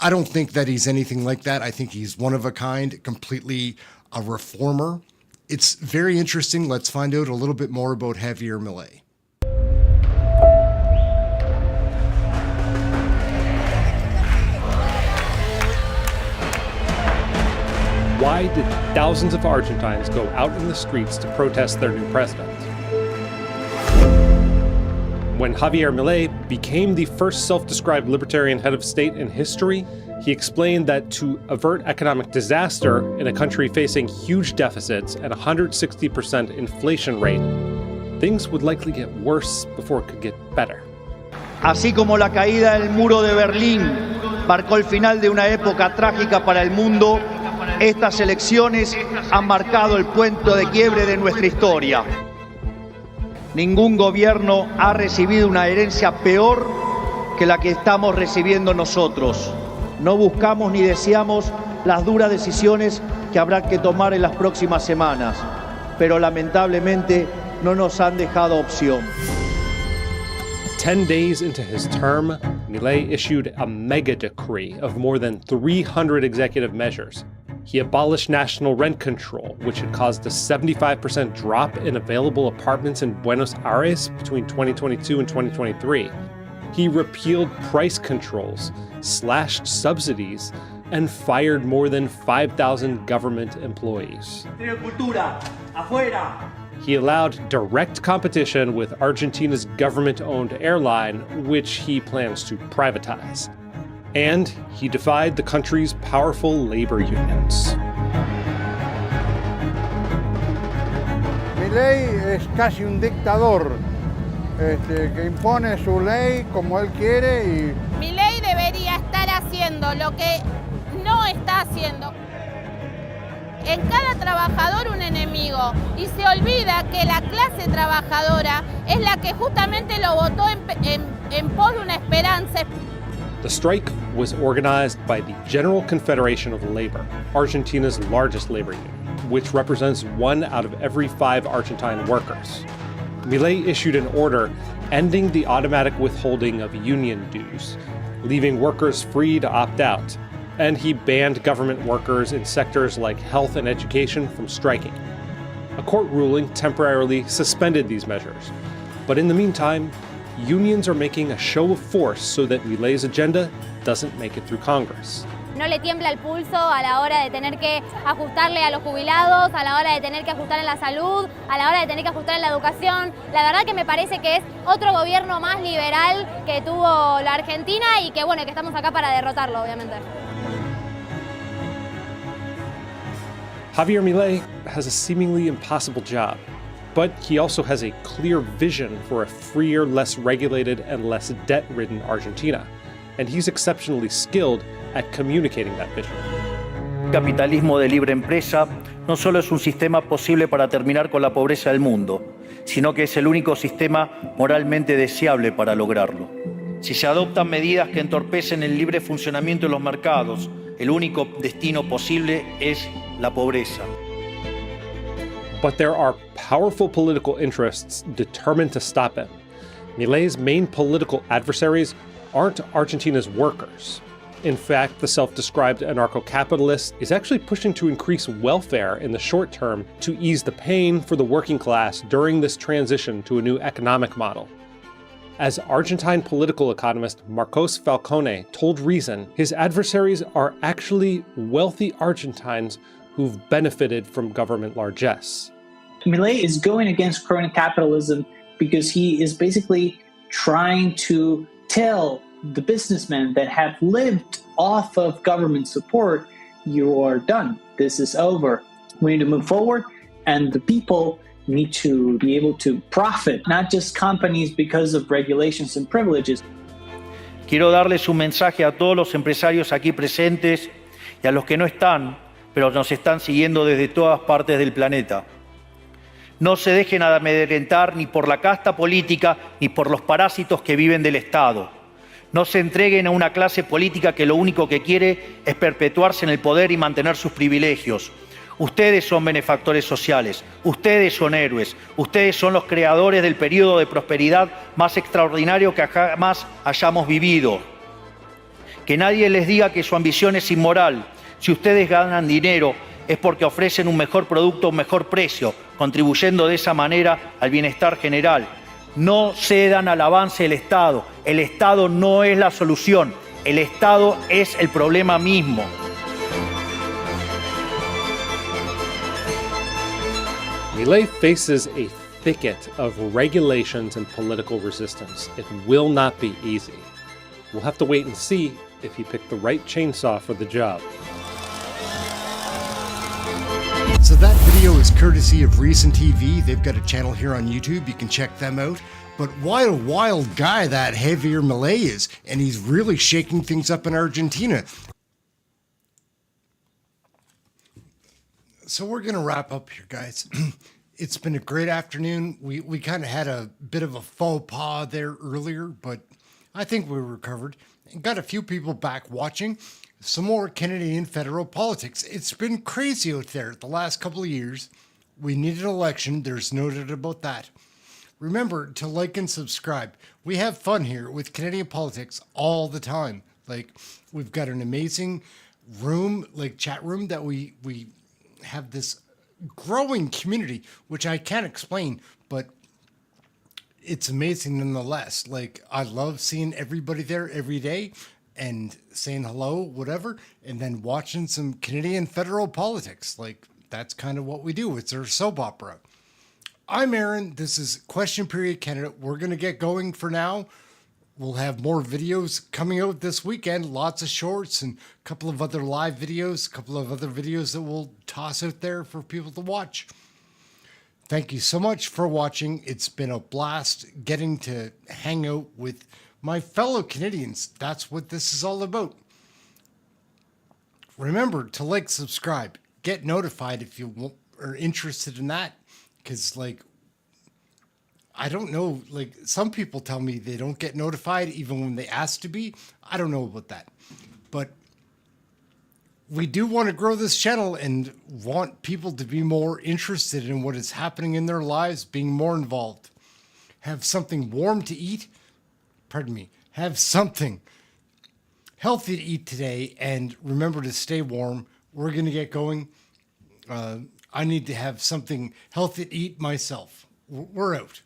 I don't think that he's anything like that. I think he's one of a kind, completely a reformer. It's very interesting. Let's find out a little bit more about Javier Milei. Why did thousands of Argentines go out in the streets to protest their new president? When Javier Milei became the first self-described libertarian head of state in history, he explained that to avert economic disaster in a country facing huge deficits and a 160% inflation rate, things would likely get worse before it could get better. Así como la caída del muro de Berlín marcó el final de una época trágica para el mundo, estas elecciones han marcado el punto de quiebre de nuestra historia. Ningún gobierno ha recibido una herencia peor que la que estamos recibiendo nosotros. No buscamos ni deseamos las duras decisiones que habrá que tomar en las próximas semanas, pero lamentablemente no nos han dejado opción. 10 days into his term, Milei issued a mega decree of more than 300 executive measures. He abolished national rent control, which had caused a 75% drop in available apartments in Buenos Aires between 2022 and 2023. He repealed price controls, slashed subsidies, and fired more than 5,000 government employees. He allowed direct competition with Argentina's government-owned airline, which he plans to privatize. And he defied the country's powerful labor unions. Milei es casi un dictador que impone su ley como él quiere y... Milei debería estar haciendo lo que no está haciendo. En cada trabajador un enemigo y se olvida que la clase trabajadora es la que justamente lo votó en pos de una esperanza. The strike was organized by the General Confederation of Labor, Argentina's largest labor union, which represents 1 out of every 5 Argentine workers. Milei issued an order ending the automatic withholding of union dues, leaving workers free to opt out, and he banned government workers in sectors like health and education from striking. A court ruling temporarily suspended these measures, but in the meantime, unions are making a show of force so that Milei's agenda doesn't make it through Congress. No le tiembla el pulso a la hora de tener que ajustarle a los jubilados, a la hora de tener que ajustar en la salud, a la hora de tener que ajustar en la educación. La verdad que me parece que es otro gobierno más liberal que tuvo la Argentina y que bueno, que estamos acá para derrotarlo, obviamente. Javier Milei has a seemingly impossible job, but he also has a clear vision for a freer, less regulated, and less debt-ridden Argentina, and he's exceptionally skilled at communicating that vision. El capitalismo de libre empresa no solo es un sistema posible para terminar con la pobreza del mundo, sino que es el único sistema moralmente deseable para lograrlo. Si se adoptan medidas que entorpecen el libre funcionamiento de los mercados, el único destino posible es la pobreza. But there are powerful political interests determined to stop him. Milei's main political adversaries aren't Argentina's workers. In fact, the self-described anarcho-capitalist is actually pushing to increase welfare in the short term to ease the pain for the working class during this transition to a new economic model. As Argentine political economist Marcos Falcone told Reason, his adversaries are actually wealthy Argentines who've benefited from government largesse. Milei is going against current capitalism because he is basically trying to tell the businessmen that have lived off of government support, you are done. This is over. We need to move forward, and the people need to be able to profit, not just companies because of regulations and privileges. Quiero darles un mensaje a todos los empresarios aquí presentes y a los que no están, pero nos están siguiendo desde todas partes del planeta. No se dejen amedrentar ni por la casta política ni por los parásitos que viven del Estado. No se entreguen a una clase política que lo único que quiere es perpetuarse en el poder y mantener sus privilegios. Ustedes son benefactores sociales, ustedes son héroes, ustedes son los creadores del periodo de prosperidad más extraordinario que jamás hayamos vivido. Que nadie les diga que su ambición es inmoral. Si ustedes ganan dinero es porque ofrecen un mejor producto a un mejor precio, contribuyendo de esa manera al bienestar general. No cedan al avance del Estado. El Estado no es la solución. El Estado es el problema mismo. Milei faces a thicket of regulations and political resistance. It will not be easy. We'll have to wait and see if he picked the right chainsaw for the job. So that video is courtesy of Recent TV. They've got a channel here on YouTube. You can check them out. But what a wild guy that Javier Milei is. And he's really shaking things up in Argentina. So we're going to wrap up here, guys. It's been a great afternoon. We kind of had a bit of a faux pas there earlier, but I think we recovered and got a few people back watching some more Canadian federal politics. It's been crazy out there the last couple of years. We need an election. There's no doubt about that. Remember to like and subscribe. We have fun here with Canadian politics all the time. Like, we've got an amazing room, like chat room, that we have this growing community, which I can't explain, but it's amazing nonetheless. Like, I love seeing everybody there every day and saying hello, whatever, and then watching some Canadian federal politics. Like, that's kind of what we do. It's our soap opera. I'm Ehren. This is Question Period Canada. We're going to get going for now. We'll have more videos coming out this weekend, lots of shorts and a couple of other live videos, a couple of other videos that we'll toss out there for people to watch. Thank you so much for watching. It's been a blast getting to hang out with my fellow Canadians. That's what this is all about. Remember to like, subscribe, get notified if you are interested in that. Because, like, I don't know, like, some people tell me they don't get notified even when they ask to be. I don't know about that. But we do want to grow this channel and want people to be more interested in what is happening in their lives, being more involved. Have something warm to eat. Pardon me. Have something healthy to eat today. And remember to stay warm. We're going to get going. I need to have something healthy to eat myself. We're out.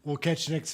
We'll catch you next video.